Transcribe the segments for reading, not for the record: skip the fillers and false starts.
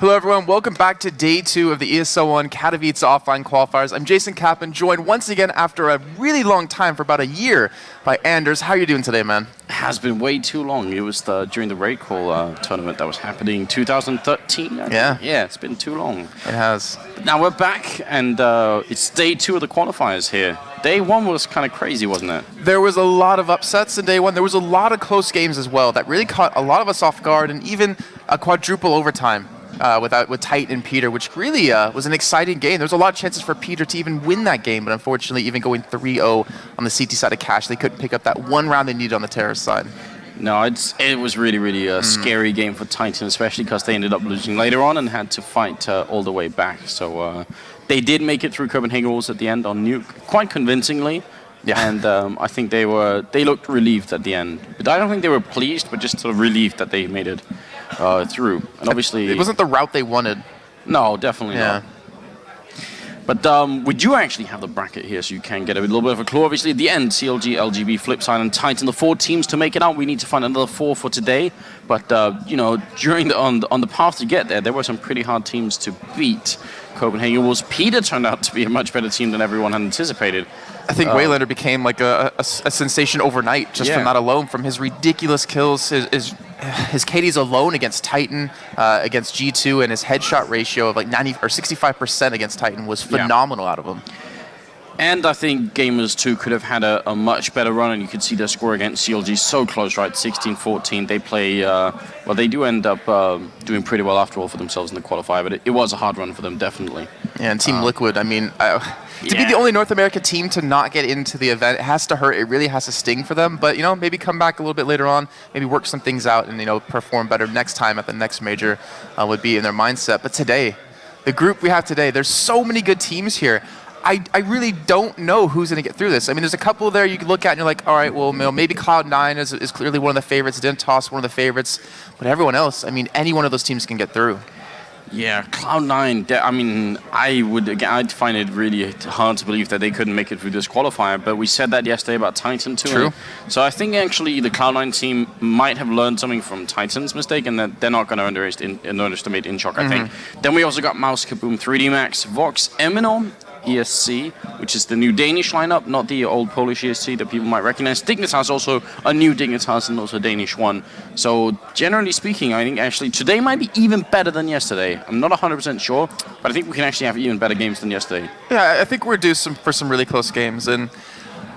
Hello everyone, welcome back to day 2 of the ESL 1 Katowice offline qualifiers. I'm Jason Kaplan, joined once again after a really long time, for about a year, by Anders. How are you doing today, man? It has been way too long. It was during the Raid Call tournament that was happening in 2013. Yeah. Yeah, it's been too long. It has. But now we're back, and it's day 2 of the qualifiers here. Day 1 was kind of crazy, wasn't it? There was a lot of upsets in day 1. There was a lot of close games as well that really caught a lot of us off guard, and even a quadruple overtime. With Titan and Peter, which really was an exciting game. There was a lot of chances for Peter to even win that game, but unfortunately, even going 3-0 on the CT side of Cash, they couldn't pick up that one round they needed on the terrorist side. No, it was really a scary game for Titan, especially because they ended up losing later on and had to fight all the way back. So they did make it through Copenhagen Rules at the end on Nuke, quite convincingly. Yeah. And I think they looked relieved at the end. But I don't think they were pleased, but just sort of relieved that they made it through. And obviously, it wasn't the route they wanted. No, definitely not. But we do actually have the bracket here, so you can get a little bit of a clue. Obviously, at the end, CLG, LGB, Flipside, and Titan, the 4 teams to make it out. We need to find another 4 for today. But you know, during on the path to get there were some pretty hard teams to beat. Copenhagen Rules. Peter turned out to be a much better team than everyone had anticipated. I think Waylander became like a sensation overnight just from that alone, from his ridiculous kills, his KDs alone against Titan, against G2, and his headshot ratio of like 90 or 65% against Titan was phenomenal out of him. And I think Gamers 2 could have had a much better run, and you could see their score against CLG so close, right? 16-14. They play, well, they do end up doing pretty well after all for themselves in the qualifier, but it was a hard run for them, definitely. Yeah, and Team Liquid, I mean, to be the only North America team to not get into the event, it has to hurt. It really has to sting for them. But, you know, maybe come back a little bit later on, maybe work some things out and, you know, perform better next time at the next major would be in their mindset. But today, the group we have today, there's so many good teams here. I really don't know who's going to get through this. I mean, there's a couple there you can look at and you're like, all right, well, maybe Cloud9 is clearly one of the favorites, Dentos one of the favorites. But everyone else, I mean, any one of those teams can get through. Yeah, Cloud9, I mean, I'd find it really hard to believe that they couldn't make it through this qualifier, but we said that yesterday about Titan too. True. So I think actually the Cloud9 team might have learned something from Titan's mistake, and that they're not going to underestimate InShock, I think. Then we also got Mouse, KaBuM, 3D Max, Vox, Eminor, ESC, which is the new Danish lineup, not the old Polish ESC that people might recognize. Dignitas also a new Dignitas and also a Danish one. So generally speaking, I think actually today might be even better than yesterday. I'm not 100% sure, but I think we can actually have even better games than yesterday. Yeah, I think we're due for some really close games. And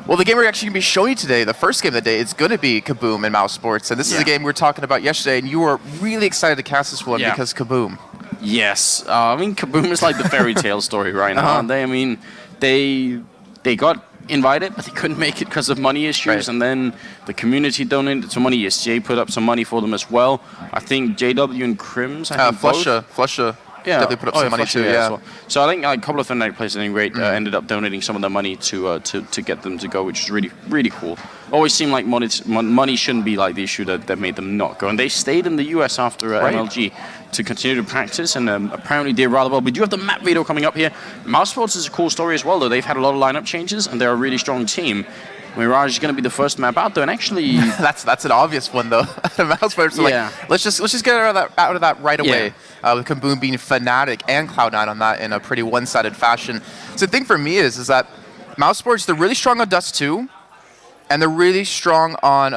well, the game we're actually going to be showing you today, the first game of the day, is going to be KaBuM and mousesports. And this is a game we were talking about yesterday, and you were really excited to cast this one because KaBuM. Yes, I mean, KaBuM is like the fairy tale story right now, aren't they? I mean, they got invited, but they couldn't make it because of money issues, and then the community donated some money. ESGA put up some money for them as well. I think JW and Crims, I think Flusha. Yeah, definitely put up some money too. Yeah. So I think a couple of Fnatic players ended up donating some of their money to get them to go, which is really cool. Always seemed like money shouldn't be like the issue that made them not go, and they stayed in the US after MLG to continue to practice, and apparently did rather well. We do have the map video coming up here. mousesports is a cool story as well, though. They've had a lot of lineup changes, and they're a really strong team. Mirage is going to be the first map out there, and actually that's an obvious one though. mousesports, like, let's just get out of that right away. With KaBuM being Fnatic and Cloud9 on that in a pretty one-sided fashion. So the thing for me is that mousesports, they're really strong on Dust2, and they're really strong on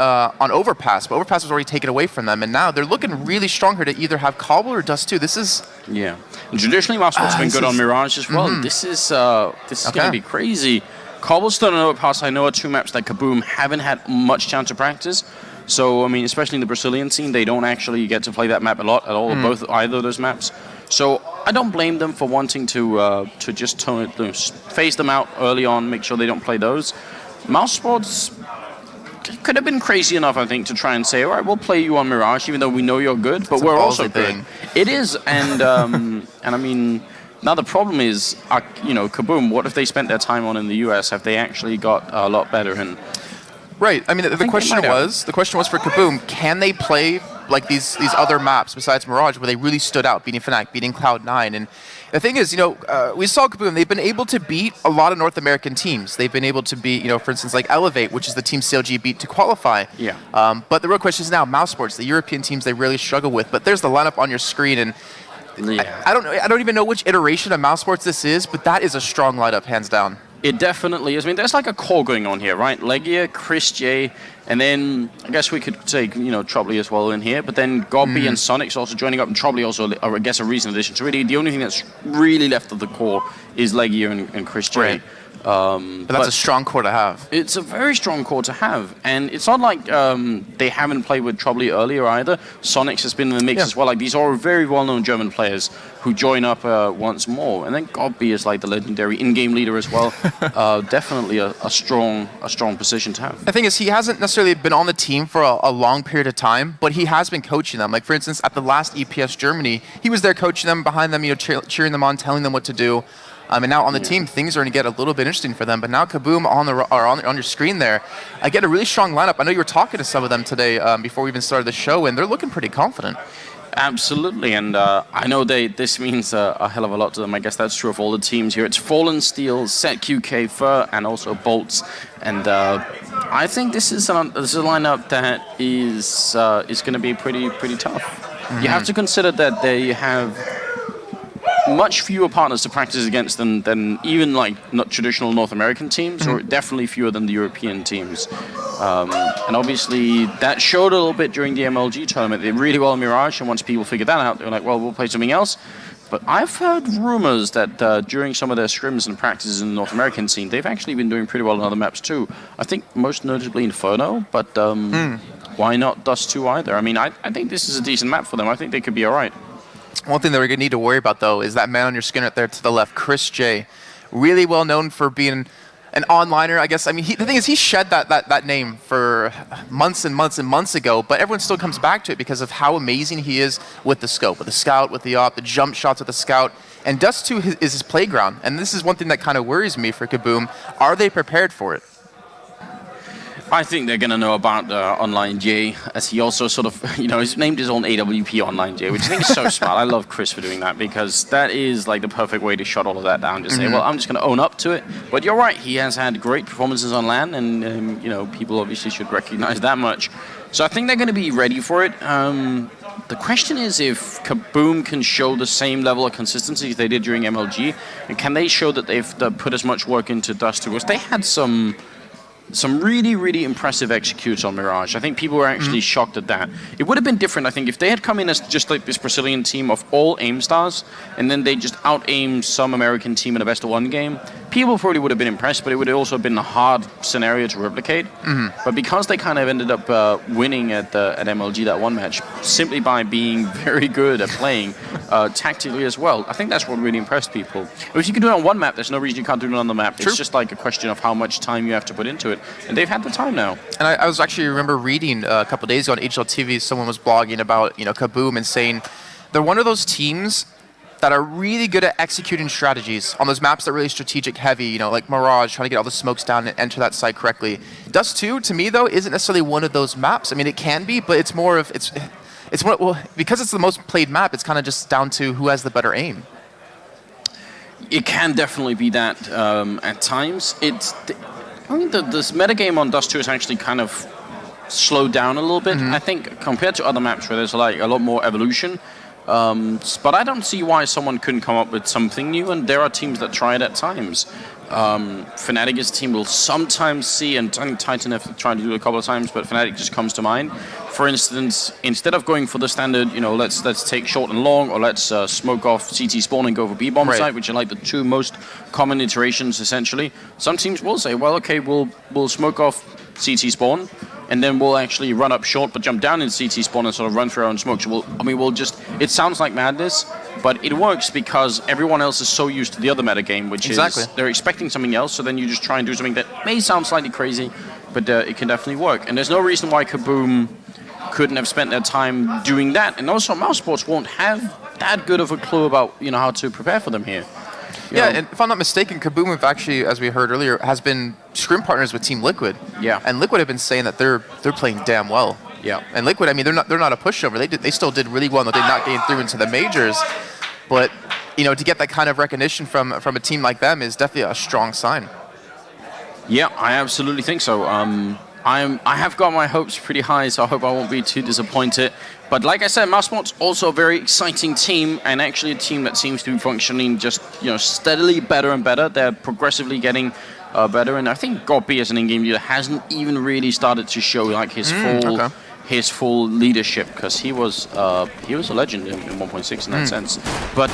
Overpass, but Overpass was already taken away from them, and now they're looking really strong here to either have KaBuM or Dust2. This is and traditionally mousesports have been good on Mirage as well. This is going to be crazy. Cobblestone and Overpass, I know, are 2 maps that KaBuM haven't had much chance to practice. So, I mean, especially in the Brazilian scene, they don't actually get to play that map a lot at all, either of those maps. So, I don't blame them for wanting to just phase them out early on, make sure they don't play those. Mousesports could have been crazy enough, I think, to try and say, all right, we'll play you on Mirage, even though we know you're good, but we're also good. It is, and I mean, now the problem is, you know, KaBuM, what if they spent their time on in the US? Have they actually got a lot better? And right. I mean, the question was for KaBuM, can they play like these other maps besides Mirage where they really stood out, beating Fnatic, beating Cloud9? And the thing is, you know, we saw KaBuM, they've been able to beat a lot of North American teams. They've been able to beat, you know, for instance, like Elevate, which is the team CLG beat to qualify. Yeah. But the real question is now, mousesports, the European teams they really struggle with. But there's the lineup on your screen, and Yeah. I don't even know which iteration of mousesports this is, but that is a strong lineup, hands down. It definitely is. I mean, there's like a core going on here, right? Legia, Chris J, and then I guess we could take, Trobley as well in here, but then Gobby and Sonic's also joining up, and Trobley also, I guess, a recent addition. So really, the only thing that's really left of the core is Legia and Chris J. Right. But that's a strong core to have. It's a very strong core to have, and it's not like they haven't played with Trobley earlier either. Sonics has been in the mix as well. Like, these are very well-known German players who join up once more, and then Gobby is like the legendary in-game leader as well. Definitely a strong position to have. The thing is, he hasn't necessarily been on the team for a long period of time, but he has been coaching them. Like, for instance, at the last EPS Germany, he was there coaching them, behind them, cheering them on, telling them what to do. And now on the team, things are going to get a little bit interesting for them. But now KaBuM on your screen there, I get a really strong lineup. I know you were talking to some of them today before we even started the show, and they're looking pretty confident. Absolutely, and I know this means a hell of a lot to them. I guess that's true of all the teams here. It's Fallen Steel, Set QK, Fur, and also Bolts. And I think this is a lineup that is going to be pretty tough. Mm-hmm. You have to consider that they have much fewer partners to practice against than even like not traditional North American teams, or definitely fewer than the European teams. And obviously that showed a little bit during the MLG tournament. They did really well in Mirage, and once people figured that out, they were like, well, we'll play something else. But I've heard rumors that during some of their scrims and practices in the North American scene, they've actually been doing pretty well on other maps too. I think most notably Inferno, but why not Dust2 either? I mean, I think this is a decent map for them. I think they could be all right. One thing that we're going to need to worry about, though, is that man on your screen right there to the left, Chris J. Really well known for being an onliner, I guess. I mean, the thing is, he shed that name for months and months and months ago, but everyone still comes back to it because of how amazing he is with the scope, with the scout, with the op, the jump shots with the scout. And Dust2 is his playground, and this is one thing that kind of worries me for KaBuM. Are they prepared for it? I think they're going to know about Online J, as he also sort of, he's named his own AWP Online J, which I think is so smart. I love Chris for doing that, because that is like the perfect way to shut all of that down. Just say, well, I'm just going to own up to it. But you're right, he has had great performances on LAN, and, people obviously should recognize that much. So I think they're going to be ready for it. The question is if KaBuM can show the same level of consistency as they did during MLG, and can they show that they've put as much work into Dust2? Because they had some really, really impressive executes on Mirage. I think people were actually shocked at that. It would have been different, I think, if they had come in as just like this Brazilian team of all aim stars, and then they just out-aimed some American team in a best-of-1 game. People probably would have been impressed, but it would have also been a hard scenario to replicate. But because they kind of ended up winning at MLG that one match, simply by being very good at playing tactically as well, I think that's what really impressed people. But if you can do it on one map, there's no reason you can't do it on the map. It's just like a question of how much time you have to put into it. And they've had the time now. And I was actually remember reading a couple of days ago on HLTV, someone was blogging about KaBuM and saying they're one of those teams that are really good at executing strategies on those maps that are really strategic heavy, like Mirage, trying to get all the smokes down and enter that site correctly. Dust2, to me though, isn't necessarily one of those maps. I mean, it can be, but it's more of because it's the most played map. It's kind of just down to who has the better aim. It can definitely be that at times. I mean, this metagame on Dust2 is actually kind of slowed down a little bit, I think, compared to other maps where there's like a lot more evolution. But I don't see why someone couldn't come up with something new, and there are teams that try it at times. Fnatic as a team will sometimes see, and I think Titan have tried to do it a couple of times, but Fnatic just comes to mind. For instance, instead of going for the standard, let's take short and long, or let's smoke off CT spawn and go for B-bomb site, which are like the two most common iterations, essentially. Some teams will say, well, okay, we'll smoke off CT spawn, and then we'll actually run up short, but jump down in CT spawn and sort of run through our own smoke. So we'll just, it sounds like madness, but it works because everyone else is so used to the other metagame, which is they're expecting something else, so then you just try and do something that may sound slightly crazy, but it can definitely work. And there's no reason why KaBuM couldn't have spent their time doing that. And also, mousesports won't have that good of a clue about how to prepare for them here. Yeah, and if I'm not mistaken, KaBuM have actually, as we heard earlier, has been scrim partners with Team Liquid. Yeah. And Liquid have been saying that they're playing damn well. Yeah. And Liquid, I mean, they're not a pushover. They still did really well, though they're not getting through into the majors. But to get that kind of recognition from a team like them is definitely a strong sign. Yeah, I absolutely think so. I have got my hopes pretty high, so I hope I won't be too disappointed. But like I said, mousesports also a very exciting team, and actually a team that seems to be functioning just steadily better and better. They're progressively getting better, and I think KaBuM as an in-game leader hasn't even really started to show like his full leadership, because he was a legend in 1.6 in that sense. But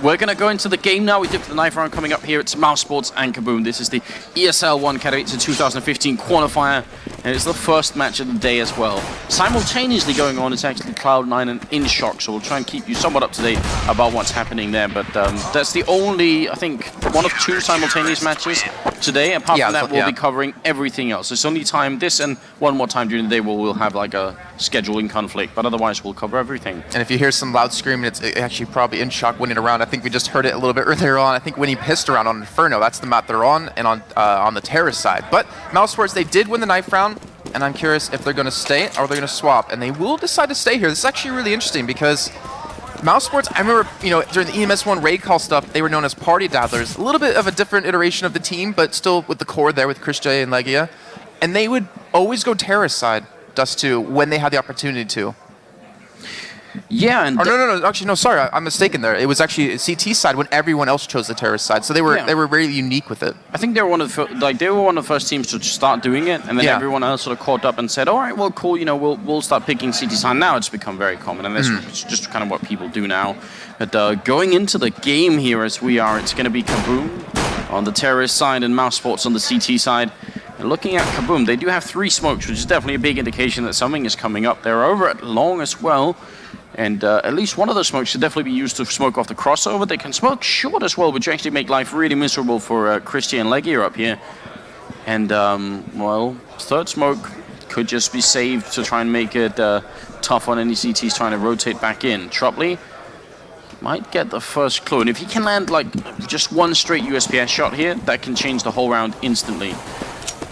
we're gonna go into the game now. We did the knife round coming up here. It's mousesports and KaBuM. This is the ESL 1 Katowice 2015 qualifier, and it's the first match of the day as well. Simultaneously going on, it's actually Cloud9 and InShock, so we'll try and keep you somewhat up to date about what's happening there. But that's the only, I think, one of 2 simultaneous matches today. Apart from that, we'll be covering everything else. It's only time this and one more time during the day where we'll have like a scheduling conflict, but otherwise we'll cover everything. And if you hear some loud screaming, it's actually probably InShock winning a round. I think we just heard it a little bit earlier on. I think winning pissed around on Inferno. That's the map they're on, and on the terrorist side. But mousesports, they did win the knife round, and I'm curious if they're going to stay or they're going to swap. And they will decide to stay here. This is actually really interesting because mousesports, I remember, during the EMS1 raid call stuff, they were known as Party Daddlers. A little bit of a different iteration of the team, but still with the core there with Chris J and Legia. And they would always go terrorist side, Dust2, when they had the opportunity to. Yeah, and no, actually, no, sorry, I'm mistaken there. It was actually CT side when everyone else chose the terrorist side, so they were very unique with it. I think they were one of the first teams to start doing it, and then everyone else sort of caught up and said, "All right, well, cool, we'll start picking CT side." Now it's become very common, and that's just kind of what people do now. But going into the game here as we are, it's going to be KaBuM on the terrorist side and mousesports on the CT side. And looking at KaBuM, they do have 3 smokes, which is definitely a big indication that something is coming up. They're over at long as well. And at least one of those smokes should definitely be used to smoke off the crossover. They can smoke short as well, which actually make life really miserable for Christian and Legia up here. And, well, third smoke could just be saved to try and make it tough on any CTs trying to rotate back in. Trupley might get the first clue. And if he can land, like, just one straight USPS shot here, that can change the whole round instantly.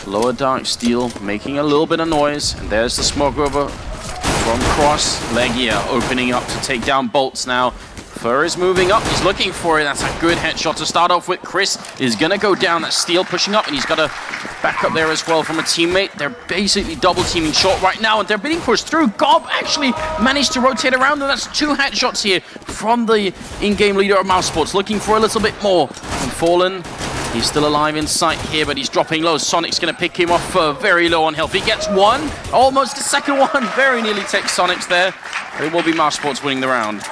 Lower Dark Steel making a little bit of noise. And there's the smoke over from Cross. Legia opening up to take down Bolts now. Fur is moving up. He's looking for it. That's a good headshot to start off with. Chris is going to go down. That Steel pushing up, and he's got a back up there as well from a teammate. They're basically double teaming short right now, and they're being pushed through. Gob actually managed to rotate around, and that's 2 headshots here from the in-game leader of mousesports. Looking for a little bit more. And Fallen, he's still alive in sight here, but he's dropping low. Sonic's going to pick him off very low on health. He gets 1, almost a second one. Very nearly takes Sonics there. But it will be mousesports winning the round.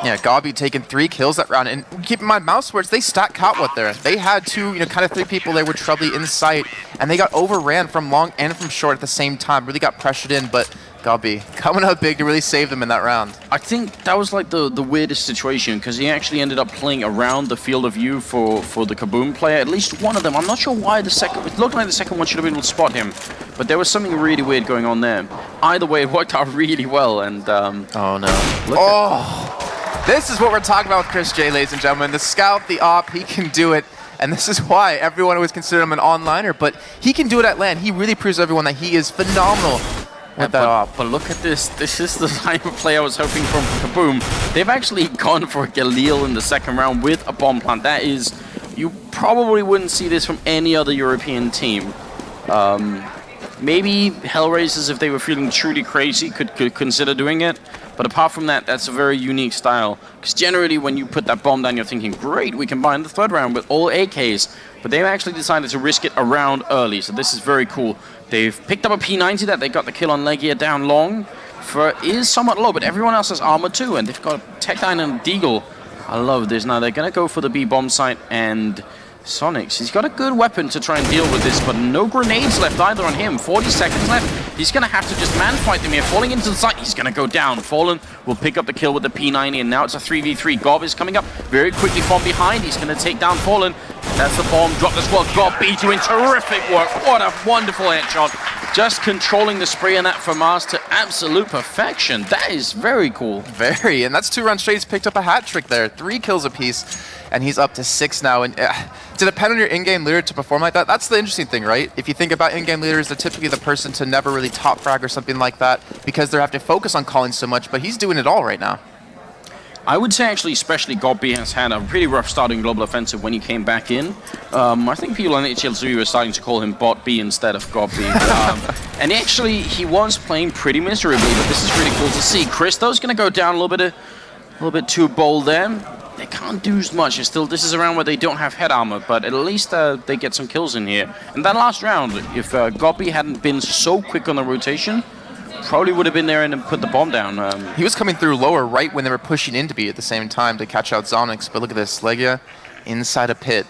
Yeah, KaBuM taking 3 kills that round. And keep in mind, mousesports, they stacked Katowice there. They had 2, kind of 3 people there with Trubley in sight, and they got overran from long and from short at the same time. Really got pressured in, but KaBuM coming up big to really save them in that round. I think that was like the weirdest situation, because he actually ended up playing around the field of view for the KaBuM player. At least one of them. I'm not sure why the second. It looked like the second one should have been able to spot him, but there was something really weird going on there. Either way, it worked out really well. And oh no! This is what we're talking about with Chris J, ladies and gentlemen. The scout, the op, he can do it. And this is why everyone always considered him an onliner, but he can do it at LAN. He really proves to everyone that he is phenomenal with that op. But look at this. This is the type of play I was hoping from KaBuM. They've actually gone for Galil in the second round with a bomb plant. That is, you probably wouldn't see this from any other European team. Maybe Hellraisers, if they were feeling truly crazy, could consider doing it. But apart from that, that's a very unique style. Because generally, when you put that bomb down, you're thinking, great, we can bind the third round with all AKs. But they've actually decided to risk it around early, so this is very cool. They've picked up a P90 that they got the kill on Legia down long. Fur is somewhat low, but everyone else has armor too, and they've got a Tech9 and Deagle. I love this. Now they're going to go for the B-bomb site, and Sonics, he's got a good weapon to try and deal with this, but no grenades left either on him. 40 seconds left. He's going to have to just man-fight them here. Falling into the site, he's going to go down. Fallen will pick up the kill with the P90, and now it's a 3v3. Gob is coming up very quickly from behind. He's going to take down Fallen. That's the bomb dropped as well. Gob doing terrific work. What a wonderful headshot. Just controlling the spray on that FAMAS to absolute perfection. That is very cool. Very, and that's 2 rounds straight. He's picked up a hat trick there. 3 kills apiece, and he's up to 6 now. And to depend on your in-game leader to perform like that, that's the interesting thing, right? If you think about in-game leaders, they're typically the person to never really top frag or something like that because they have to focus on calling so much, but he's doing it all right now. I would say actually, especially KaBuM has had a pretty rough start in Global Offensive when he came back in. I think people on HL2 were starting to call him Bot B instead of KaBuM. And actually, he was playing pretty miserably, but this is really cool to see. Chris, though, is going to go down a little bit too bold there. They can't do as much. It's still, this is a round where they don't have head armor, but at least they get some kills in here. And that last round, if KaBuM hadn't been so quick on the rotation, probably would have been there and put the bomb down. He was coming through lower right when they were pushing into B at the same time to catch out Zonix. But look at this, Legia inside a pit.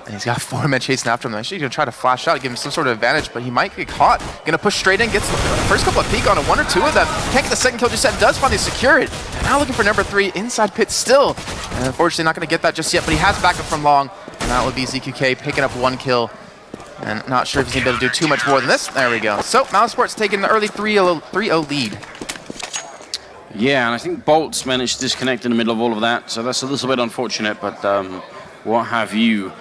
And he's got 4 men chasing after him. Actually, he's going to try to flash out, give him some sort of advantage, but he might get caught. Going to push straight in, gets the first couple of peek on it, 1 or 2 of them. Can't get the second kill just yet, does finally secure it. And now looking for number 3, inside pit still. And unfortunately not going to get that just yet, but he has backup from long. And that would be ZQK picking up 1 kill. And not sure if he's going to be able to do too much more than this. There we go. So, mousesports taking the early 3-0 lead. Yeah, and I think Bolt's managed to disconnect in the middle of all of that, so that's a little bit unfortunate, but what have you.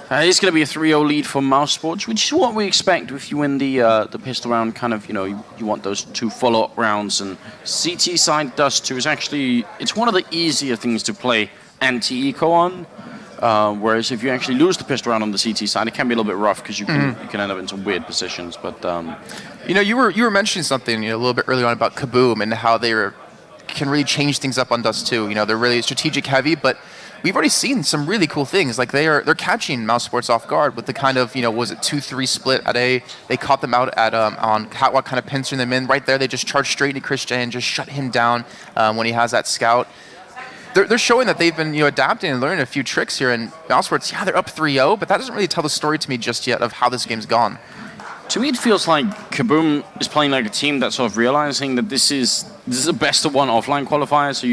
It's going to be a 3-0 lead for mousesports, which is what we expect if you win the pistol round. Kind of, you want those 2 follow-up rounds. And CT side Dust2 is actually, it's one of the easier things to play anti-eco on. Whereas if you actually lose the pistol round on the CT side, it can be a little bit rough because you can end up in some weird positions. But you were mentioning something a little bit earlier on about KaBuM and how they can really change things up on Dust2. They're really strategic heavy, but we've already seen some really cool things. Like they're catching mousesports off guard with the kind of was it 2-3 split at A. They caught them out at on Catwalk, kind of pinching them in right there. They just charged straight into Chris J and just shut him down when he has that scout. They're showing that they've been adapting and learning a few tricks here. And mousesports, yeah, they're up 3-0, but that doesn't really tell the story to me just yet of how this game's gone. To me, it feels like KaBuM is playing like a team that's sort of realizing that this is the best of 1 offline qualifier. So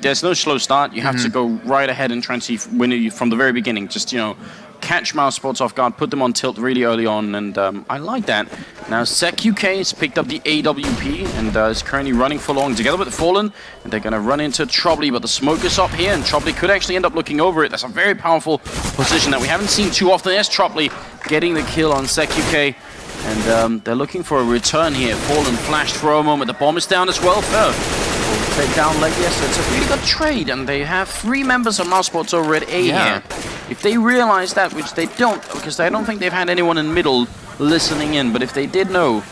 there's no slow start. You have to go right ahead and try and win it from the very beginning. Just catch mousesports off guard, put them on tilt really early on, and I like that. Now ZQK has picked up the AWP and is currently running for long together with the Fallen, and they're going to run into Trobley, but the smoke is up here, and Trobley could actually end up looking over it. That's a very powerful position that we haven't seen too often. There's Trobley getting the kill on ZQK, and they're looking for a return here. Fallen flashed for a moment. The bomb is down as well. Will take down Legia, so it's a really good trade, and they have 3 members of mousesports over at A here. If they realize that, which they don't, because I don't think they've had anyone in middle listening in, but if they did know,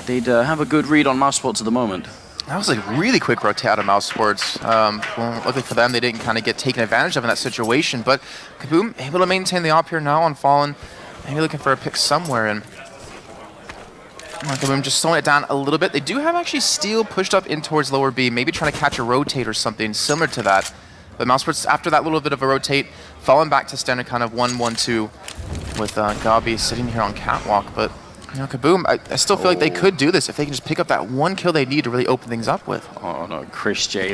they'd have a good read on mousesports at the moment. That was a really quick rotate out of mousesports. Well, luckily for them, they didn't kind of get taken advantage of in that situation, but KaBuM able to maintain the op here now on Fallen. Maybe looking for a pick somewhere, and KaBuM just slowing it down a little bit. They do have actually Steel pushed up in towards lower B, maybe trying to catch a rotate or something similar to that. But mousesports, after that little bit of a rotate, falling back to standard kind of 1-1-2 with KaBuM sitting here on Catwalk. But KaBuM, I still feel like they could do this if they can just pick up that 1 kill they need to really open things up with. Oh no, Chris J,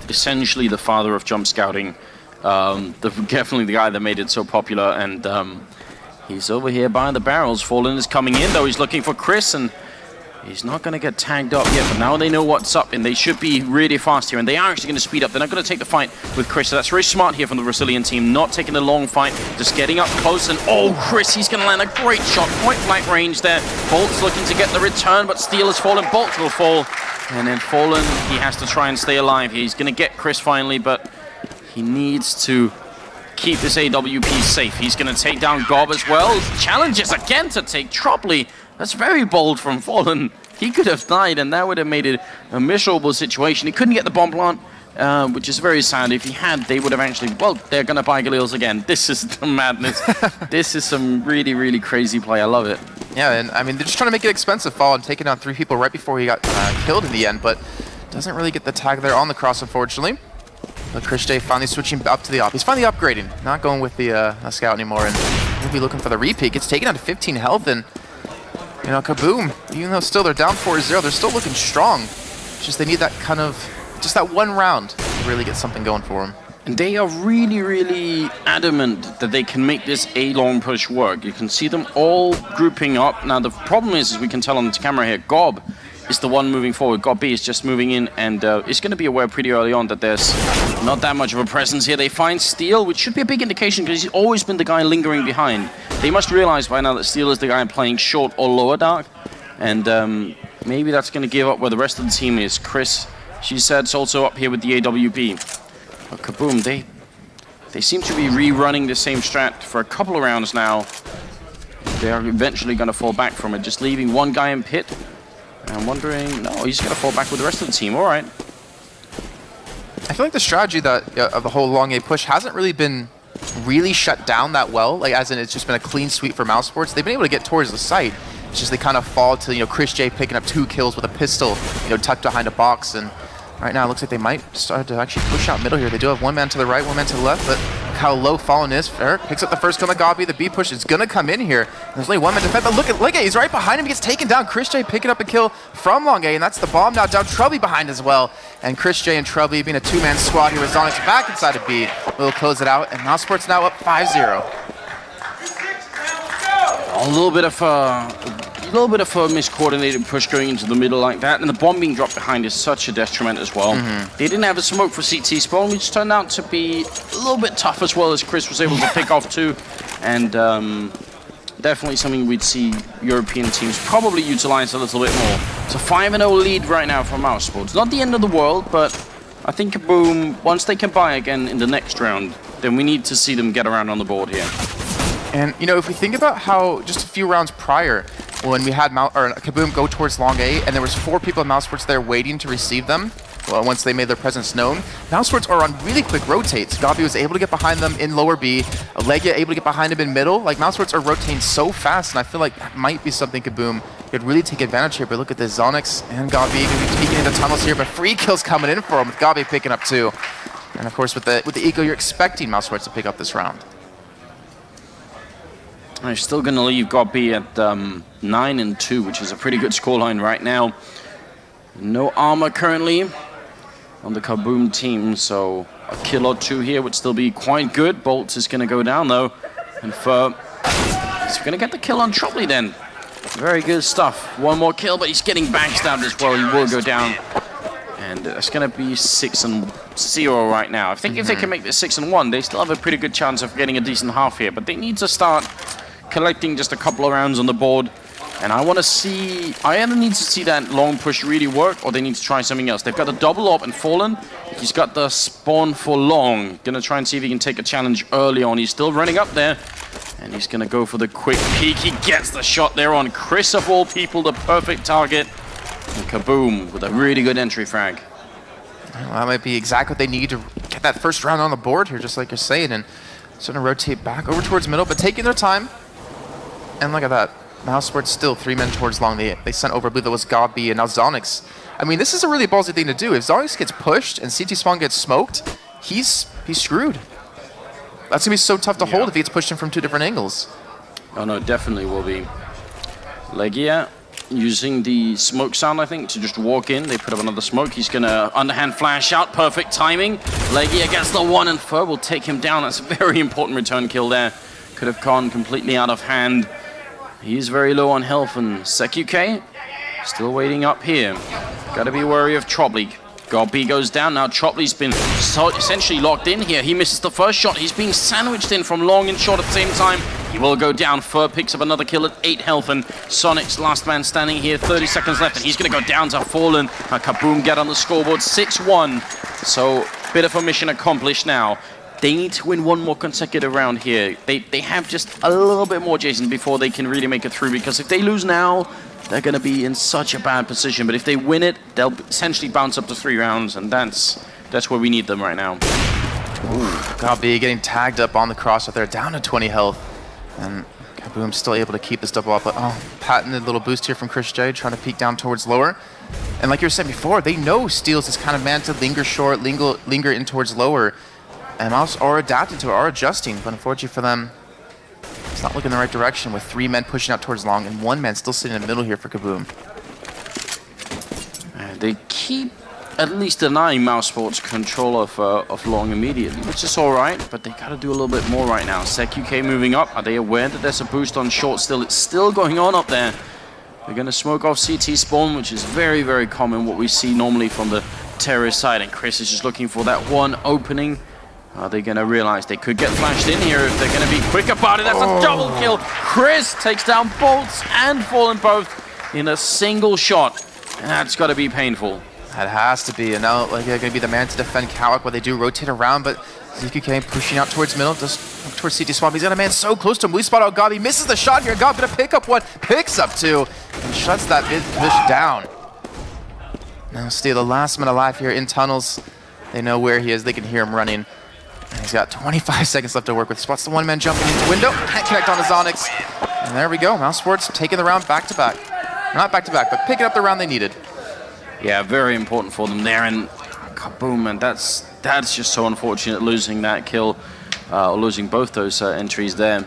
essentially the father of jump scouting, definitely the guy that made it so popular, and he's over here behind the barrels. Fallen is coming in though. He's looking for Chris, and he's not going to get tagged up yet, but now they know what's up, and they should be really fast here, and they are actually going to speed up. They're not going to take the fight with Chris, so that's very smart here from the Brazilian team, not taking the long fight, just getting up close, and Chris, he's going to land a great shot, point blank range there. Bolt's looking to get the return, but Steel has fallen. Bolt will fall, and then Fallen, he has to try and stay alive. He's going to get Chris finally, but he needs to keep this AWP safe. He's going to take down Gob as well. Challenges again to take Trobley. That's very bold from Fallen. He could have died, and that would have made it a miserable situation. He couldn't get the bomb plant, which is very sad. If he had, they would have actually, they're going to buy Galils again. This is the madness. This is some really, really crazy play. I love it. Yeah, and I mean, they're just trying to make it expensive. Fallen taking down 3 people right before he got killed in the end, but doesn't really get the tag there on the cross, unfortunately. But Chris J finally switching up to the op. He's finally upgrading, not going with the scout anymore, and he'll be looking for the repeat. Gets taken down to 15 health, and KaBuM, even though still they're down 4-0, they're still looking strong. It's just they need that kind of, just that 1 round to really get something going for them. And they are really, really adamant that they can make this A-long push work. You can see them all grouping up. Now, the problem is, as we can tell on the camera here, Gob is the one moving forward. KaBuM is just moving in, and it's going to be aware pretty early on that there's not that much of a presence here. They find Steel, which should be a big indication because he's always been the guy lingering behind. They must realize by now that Steel is the guy playing short or lower dark, and maybe that's going to give up where the rest of the team is. Chris, she said, is also up here with the AWP. But KaBuM, they seem to be rerunning the same strat for a couple of rounds now. They are eventually going to fall back from it, just leaving one guy in pit. And I'm wondering, no, he's going to fall back with the rest of the team. All right. I feel like the strategy that of the whole long A push hasn't really been shut down that well. Like, as in, it's just been a clean sweep for mousesports. They've been able to get towards the site. It's just they kind of fall to, you know, Chris J picking up 2 kills with a pistol, you know, tucked behind a box. And right now it looks like they might start to actually push out middle here. They do have 1 man to the right, 1 man to the left, but look how low Fallen is. Eric picks up the first kill on Gabi. The B push is going to come in here. There's only 1 man defense, but look at he's right behind him. He gets taken down. Chris J picking up a kill from Long A, and that's the bomb now down. Trubby behind as well. And Chris J and Trubby being a 2-man squad here with Zonix back inside of B. We'll close it out, and mousesports now up 5-0. A little bit of a miscoordinated push going into the middle like that, and the bomb being dropped behind is such a detriment as well. They didn't have a smoke for CT spawn, which turned out to be a little bit tough as well, as Chris was able to pick off 2, and definitely something we'd see European teams probably utilize a little bit more. It's a 5-0 lead right now for mousesports. Not the end of the world, but I think KaBuM, once they can buy again in the next round, then we need to see them get around on the board here. And, you know, if we think about how just a few rounds prior, when we had KaBuM go towards Long A, and there was 4 people at mousesports there waiting to receive them, well, once they made their presence known, mousesports are on really quick rotates. Gabi was able to get behind them in lower B, Legia able to get behind him in middle. Like, mousesports are rotating so fast, and I feel like that might be something KaBuM could really take advantage here. But look at this, Zonix and Gabi going to be peeking into tunnels here, but free kills coming in for him, with Gabi picking up 2. And of course, with the eco, you're expecting mousesports to pick up this round. They're still going to leave Gabi at 9-2, which is a pretty good scoreline right now. No armor currently on the KaBuM team, so a kill or 2 here would still be quite good. Bolts is going to go down though, and Fur is going to get the kill on Tropley then. Very good stuff. 1 more kill, but he's getting backstabbed as well. He will go down, and it's going to be 6-0 right now. I think if they can make this 6-1, they still have a pretty good chance of getting a decent half here, but they need to start collecting just a couple of rounds on the board. And I either need to see that long push really work, or they need to try something else. They've got the double op and Fallen. He's got the spawn for long. Gonna try and see if he can take a challenge early on. He's still running up there, and he's gonna go for the quick peek. He gets the shot there on Chris, of all people, the perfect target. And KaBuM with a really good entry frag. Well, that might be exactly what they need to get that first round on the board here, just like you're saying, and starting to rotate back over towards middle, but taking their time. And look at that. mousesports still 3 men towards long. They sent over, I believe that was Gabi and now Zonix. I mean, this is a really ballsy thing to do. If Zonix gets pushed and CT Spawn gets smoked, he's screwed. That's going to be so tough to hold if he gets pushed in from 2 different angles. Oh no, definitely will be. Legia using the smoke sound, I think, to just walk in. They put up another smoke. He's going to underhand flash out. Perfect timing. Legia gets the 1, and Fur will take him down. That's a very important return kill there. Could have gone completely out of hand. He's very low on health, and SecUK still waiting up here. Got to be wary of Tropley. Gabi goes down now. Tropley's been essentially locked in here. He misses the first shot. He's being sandwiched in from long and short at the same time. He will go down. Fur picks up another kill at 8 health, and Sonic's last man standing here. 30 seconds left, and he's going to go down to Fallen. KaBuM get on the scoreboard, 6-1. So, bit of a mission accomplished now. They need to win 1 more consecutive round here. They have just a little bit more, Jason, before they can really make it through, because if they lose now, they're going to be in such a bad position. But if they win it, they'll essentially bounce up to 3 rounds, and that's where we need them right now. Gabi getting tagged up on the cross up there, down to 20 health. And KaBuM still able to keep this double up. But, patented little boost here from Chris J, trying to peek down towards lower. And like you were saying before, they know Steel's this kind of man to linger short, linger in towards lower. And Mouse are adapted to it, are adjusting, but unfortunately for them, it's not looking in the right direction with 3 men pushing out towards long and 1 man still sitting in the middle here for KaBuM. They keep at least denying mousesports control of long immediately, which is all right, but they got to do a little bit more right now. SecUK moving up. Are they aware that there's a boost on short still? It's still going on up there. They're going to smoke off CT spawn, which is very, very common, what we see normally from the terrorist side, and Chris is just looking for that one opening. Are they going to realize they could get flashed in here if they're going to be quick about it? That's a double kill. Chris takes down Bolts and Fallen both in a single shot. That's got to be painful. That has to be. And now like, they're going to be the man to defend Katowice while they do rotate around. But ZQK pushing out towards middle, just towards CT Swap. He's got a man so close to him. We spot out Gob. He misses the shot here. Gob going to pick up one, picks up two, and shuts that push down. Now Steel, the last man alive here in tunnels. They know where he is. They can hear him running. And he's got 25 seconds left to work with. Spots the one man jumping into window. Can't connect on his Onyx. And there we go. mousesports taking the round back to back. Not back to back, but picking up the round they needed. Yeah, very important for them there. And KaBuM, and that's just so unfortunate losing that kill, or losing both those entries there.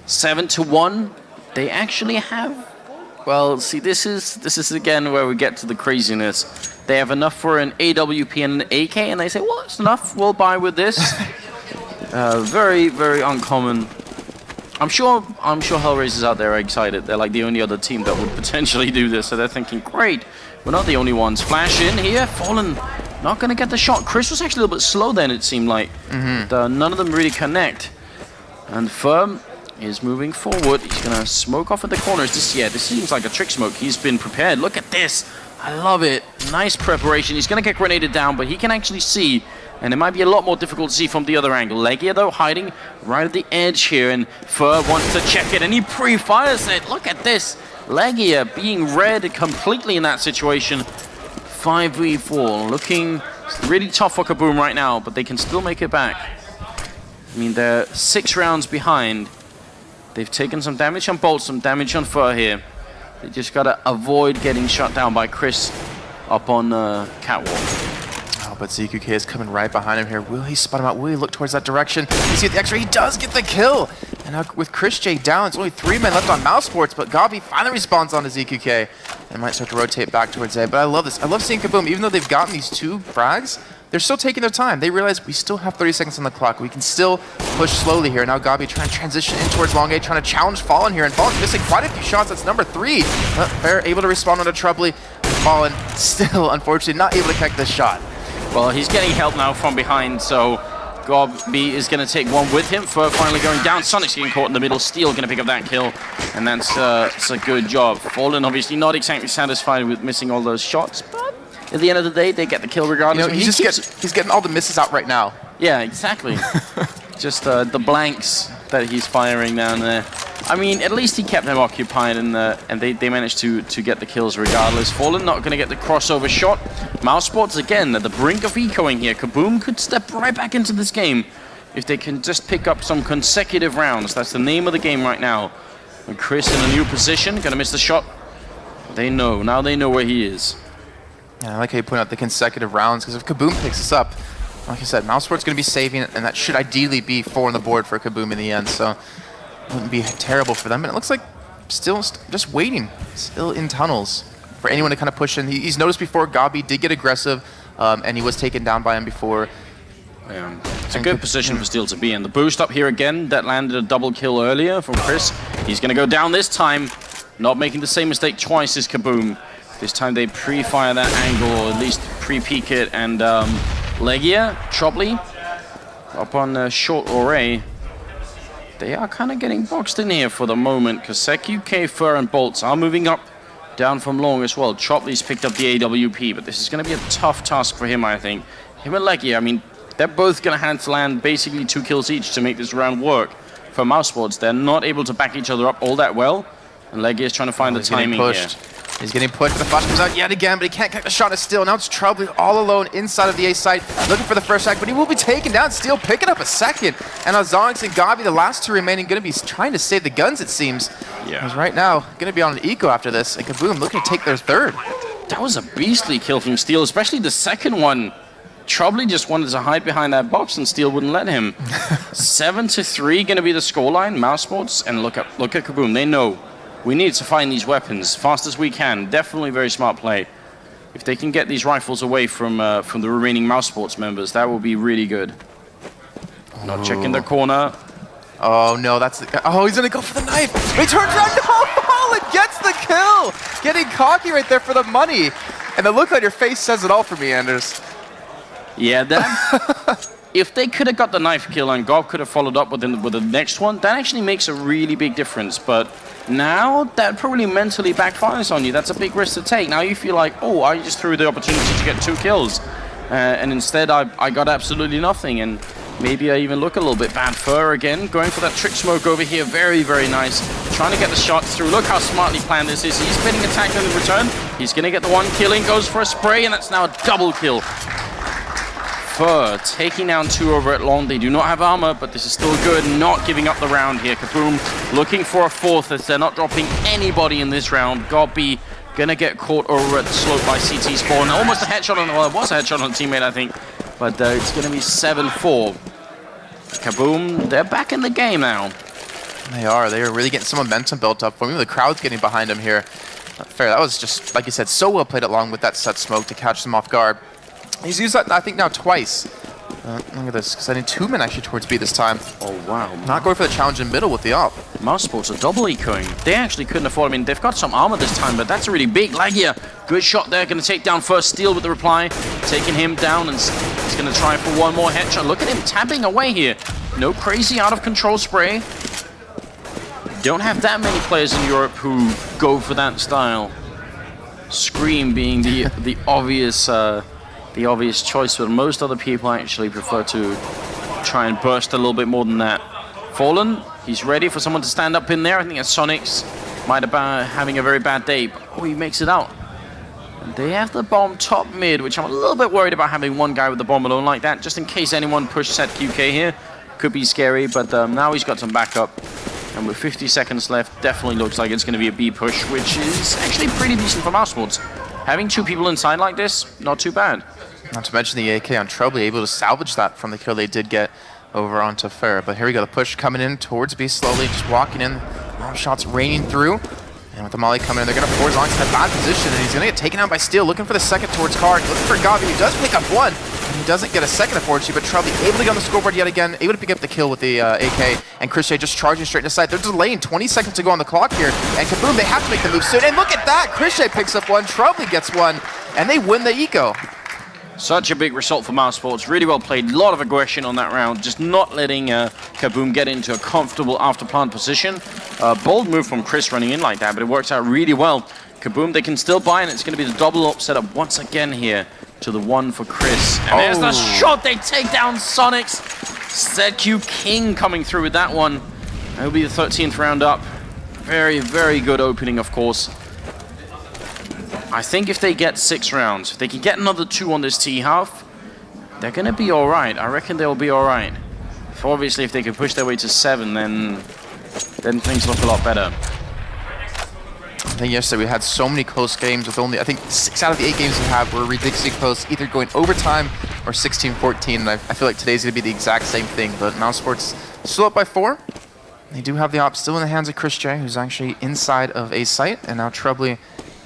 7-1. They actually have. Well, see, this is again where we get to the craziness. They have enough for an AWP and an AK, and they say, well, it's enough. We'll buy with this. Very, very uncommon. I'm sure Hellraisers out there are excited. They're like the only other team that would potentially do this, so they're thinking, great, we're not the only ones. Flash in here, Fallen not going to get the shot. Chris was actually a little bit slow then, it seemed like. None of them really connect. And Firm is moving forward. He's going to smoke off at the corners. This seems like a trick smoke. He's been prepared. Look at this. I love it. Nice preparation. He's going to get grenaded down, but he can actually see. And it might be a lot more difficult to see from the other angle. Legia, though, hiding right at the edge here. And Fur wants to check it, and he pre-fires it. Look at this. Legia being read completely in that situation. 5v4. Looking really tough for KaBuM right now, but they can still make it back. I mean, they're 6 rounds behind. They've taken some damage on Bolt, some damage on Fur here. They just got to avoid getting shut down by Chris up on Catwalk. Oh, but ZQK is coming right behind him here. Will he spot him out? Will he look towards that direction? You see the X-ray, he does get the kill. And now with Chris J down, it's only 3 men left on mousesports, but Gabi finally responds on to ZQK. And might start to rotate back towards A. But I love this. I love seeing KaBuM, even though they've gotten these 2 frags, they're still taking their time. They realize we still have 30 seconds on the clock. We can still push slowly here. Now Gabi trying to transition in towards Long A, trying to challenge Fallen here. And Fallen's missing quite a few shots. That's number 3. But they're able to respond on a Troubly. Fallen still, unfortunately, not able to connect this shot. Well, he's getting help now from behind, so Gabi is going to take one with him. Fur finally going down. Sonic's getting caught in the middle. Steel going to pick up that kill, and that's a good job. Fallen obviously not exactly satisfied with missing all those shots, but at the end of the day, they get the kill regardless. You know, he's getting all the misses out right now. Yeah, exactly. Just the blanks that he's firing down there. I mean, at least he kept them occupied, and they managed to get the kills regardless. Fallen not going to get the crossover shot. mousesports, again, at the brink of ecoing here. KaBuM could step right back into this game if they can just pick up some consecutive rounds. That's the name of the game right now. And Chris in a new position, going to miss the shot. They know. Now they know where he is. Yeah, I like how you point out the consecutive rounds, because if KaBuM picks this up, like I said, mousesports going to be saving it, and that should ideally be 4 on the board for KaBuM in the end. So wouldn't be terrible for them. And it looks like still just waiting, still in tunnels for anyone to kind of push in. He's noticed before Gabi did get aggressive, and he was taken down by him before. Yeah. It's a good position for Steel to be in. The boost up here again, that landed a double kill earlier from Chris. He's going to go down this time, not making the same mistake twice as KaBuM. This time they pre-fire that angle, or at least pre-peek it, and Legia, Troubly, up on short array. They are kind of getting boxed in here for the moment, because ZQK, Fur, and Bolts are moving up, down from long as well. Troubly's picked up the AWP, but this is going to be a tough task for him, I think. Him and Legia, I mean, they're both going to have to land basically 2 kills each to make this round work. For mousesports, they're not able to back each other up all that well, and Legia is trying to find the timing here. He's getting pushed, the flash comes out yet again, but he can't connect the shot. Is Steel. Now it's Troubly all alone inside of the A site, looking for the first shot, but he will be taken down. Steel picking up a second. And Ozonix and Gabi, the last 2 remaining, going to be trying to save the guns, it seems. Yeah. Because right now, going to be on an eco after this, and KaBuM looking to take their 3rd. That was a beastly kill from Steel, especially the second one. Troubly just wanted to hide behind that box, and Steel wouldn't let him. 7-3 going to be the scoreline. mousesports, and look at KaBuM. They know. We need to find these weapons fast as we can. Definitely very smart play. If they can get these rifles away from the remaining mousesports members, that will be really good. Not checking the corner. Oh no, he's gonna go for the knife. He turns around, no, Fallen gets the kill. Getting cocky right there for the money. And the look on your face says it all for me, Anders. Yeah, If they could have got the knife kill and Gob could have followed up with the next one, that actually makes a really big difference. But now that probably mentally backfires on you. That's a big risk to take. Now you feel like, oh, I just threw the opportunity to get 2 kills. And instead I got absolutely nothing. And maybe I even look a little bit bad. Fur again, going for that trick smoke over here. Very, very nice. Trying to get the shot through. Look how smartly planned this is. He's getting attacked in return. He's going to get the 1 killing. Goes for a spray, and that's now a double kill. Fur taking down 2 over at long. They do not have armor, but this is still good. Not giving up the round here. KaBuM looking for a 4th as they're not dropping anybody in this round. Gobby gonna get caught over at the slope by CT Spawn. Almost a headshot on, well, it was a headshot on the teammate, I think. But it's gonna be 7-4. KaBuM, they're back in the game now. They are really getting some momentum built up for me. The crowd's getting behind them here. Not fair. That was just, like you said, so well played along with that set smoke to catch them off guard. He's used that, I think, now twice. Look at this, sending 2 men actually towards B this time. Oh, wow. Not going for the challenge in middle with the op. mousesports are double ecoing. They actually couldn't afford, I mean, they've got some armor this time, but that's a really big Lagia. Good shot there, going to take down first Steel with the reply. Taking him down, and he's going to try for 1 more headshot. Look at him tapping away here. No crazy out of control spray. Don't have that many players in Europe who go for that style. Scream being the obvious choice, but most other people actually prefer to try and burst a little bit more than that. Fallen, he's ready for someone to stand up in there. I think that's Sonics. Might have been having a very bad day, but oh, he makes it out. And they have the bomb top mid, which I'm a little bit worried about having 1 guy with the bomb alone like that, just in case anyone pushed set QK here. Could be scary, but now he's got some backup. And with 50 seconds left, definitely looks like it's going to be a B push, which is actually pretty decent for mousesports. Having 2 people inside like this, not too bad. Not to mention the AK on Trouble, able to salvage that from the kill they did get over onto Fair. But here we go, the push coming in towards B slowly, just walking in. Shots raining through. And with the molly coming in, they're going to force Zonx in a bad position, and he's going to get taken out by Steel, looking for the second towards Card. Looking for Gavi, who does pick up 1. And he doesn't get a second, unfortunately, but Trouble able to get on the scoreboard yet again, able to pick up the kill with the AK, and Christian just charging straight into sight. They're delaying 20 seconds to go on the clock here, and KaBuM, they have to make the move soon. And look at that! Christian picks up 1, Trouble gets 1, and they win the eco. Such a big result for mousesports. Really well played. A lot of aggression on that round. Just not letting KaBuM get into a comfortable after plant position. Bold move from Chris running in like that, but it works out really well. KaBuM, they can still buy, and it's going to be the double up setup once again here to the 1 for Chris. And there's the shot. They take down Sonics. ZQ King coming through with that one. That'll be the 13th round up. Very, very good opening, of course. I think if they get 6 rounds, if they can get another 2 on this T-half, they're going to be all right. I reckon they'll be all right. Obviously, if they can push their way to 7, then things look a lot better. I think yesterday we had so many close games with only, I think 6 out of the 8 games we had were ridiculously close, either going overtime or 16-14. And I feel like today's going to be the exact same thing. But mousesports still up by 4. They do have the op still in the hands of Chris J, who's actually inside of A site, and now Trouble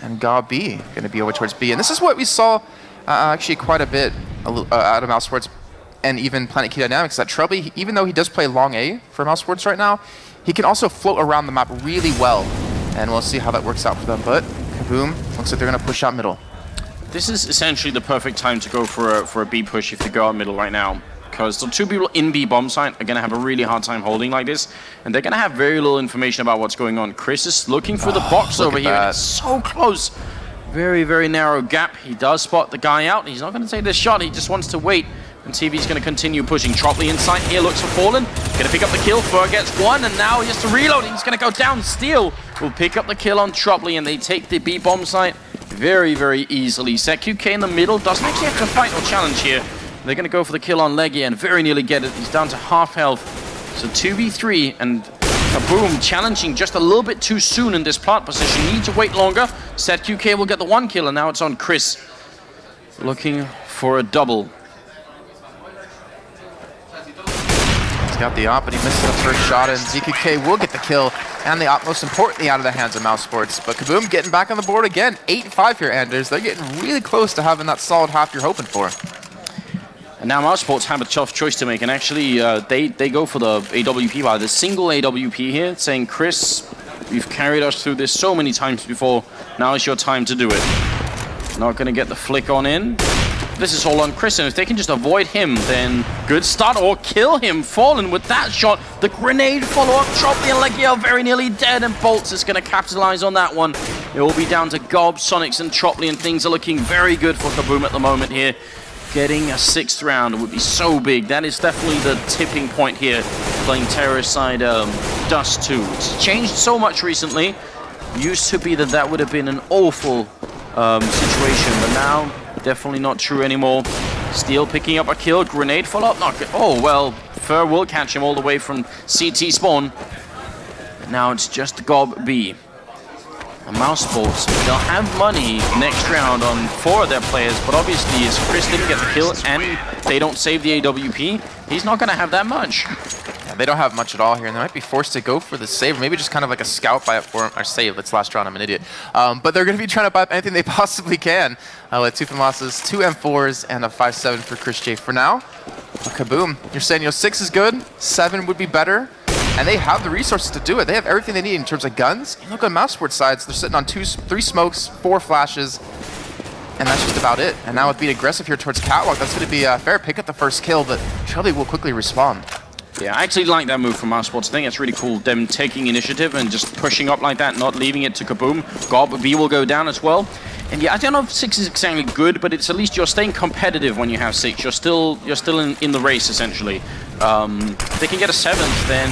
and Gabi going to be over towards B. And this is what we saw actually quite a bit out of mousesports and even Planet Key Dynamics, that Trouble, even though he does play long A for mousesports right now, he can also float around the map really well. And we'll see how that works out for them. But KaBuM looks like they're going to push out middle. This is essentially the perfect time to go for a B push if you go out middle right now. Because the 2 people in B bomb site are going to have a really hard time holding like this. And they're going to have very little information about what's going on. Chris is looking for the box over here. And it's so close. Very, very narrow gap. He does spot the guy out. He's not going to take this shot. He just wants to wait and see if he's going to continue pushing. Tropley inside here, looks for Fallen. Going to pick up the kill. Fur gets 1, and now he has to reload. He's going to go down. Steel will pick up the kill on Tropley, and they take the B bomb site very, very easily. ZQK in the middle doesn't actually have to fight or challenge here. They're going to go for the kill on Leggy and very nearly get it. He's down to half health. So 2v3, and KaBuM challenging just a little bit too soon in this plant position. Need to wait longer. ZQK will get the 1 kill, and now it's on Chris. Looking for a double. He's got the op, but he misses the first shot, and ZQK will get the kill and the op, most importantly, out of the hands of mousesports. But KaBuM getting back on the board again. 8-5 here, Anders. They're getting really close to having that solid half you're hoping for. And now mousesports have a tough choice to make, and actually they go for the AWP buy, the single AWP here, saying, Chris, you've carried us through this so many times before, now is your time to do it. Not going to get the flick on in. this is all on Chris, and if they can just avoid him, then good start, or kill him. Fallen with that shot. The grenade follow-up. Tropley and Legio very nearly dead, and Bolts is going to capitalize on that one. It will be down to Gob, Sonics, and Tropley, and things are looking very good for KaBuM at the moment here. Getting a 6th round would be so big. That is definitely the tipping point here, playing terrorist side Dust2. It's changed so much recently. Used to be that would have been an awful situation, but now definitely not true anymore. Steel picking up a kill, grenade follow-up, not good. Oh, well, Fur will catch him all the way from CT spawn. Now it's just Gob B. And mousesports, they'll have money next round on 4 of their players, but obviously as Chris didn't get the kill and they don't save the AWP, he's not going to have that much. Yeah, they don't have much at all here, and they might be forced to go for the save, or maybe just kind of like a scout buy up for him, or save, that's last round, I'm an idiot. But they're going to be trying to buy up anything they possibly can. With 2 FAMASas, 2 M4s, and a 5-7 for Chris J for now. KaBuM, you're saying, 6 is good, 7 would be better. And they have the resources to do it. They have everything they need in terms of guns. You look on mousesports sides, they're sitting on 3 smokes, 4 flashes, and that's just about it. And now with being aggressive here towards Catwalk, that's going to be a fair pick at the first kill, but Charlie will quickly respond. Yeah, I actually like that move from mousesports. I think it's really cool, them taking initiative and just pushing up like that, not leaving it to KaBuM. Gob B will go down as well. And yeah, I don't know if 6 is exactly good, but it's at least you're staying competitive when you have 6. You're still in the race, essentially. If they can get a 7th, then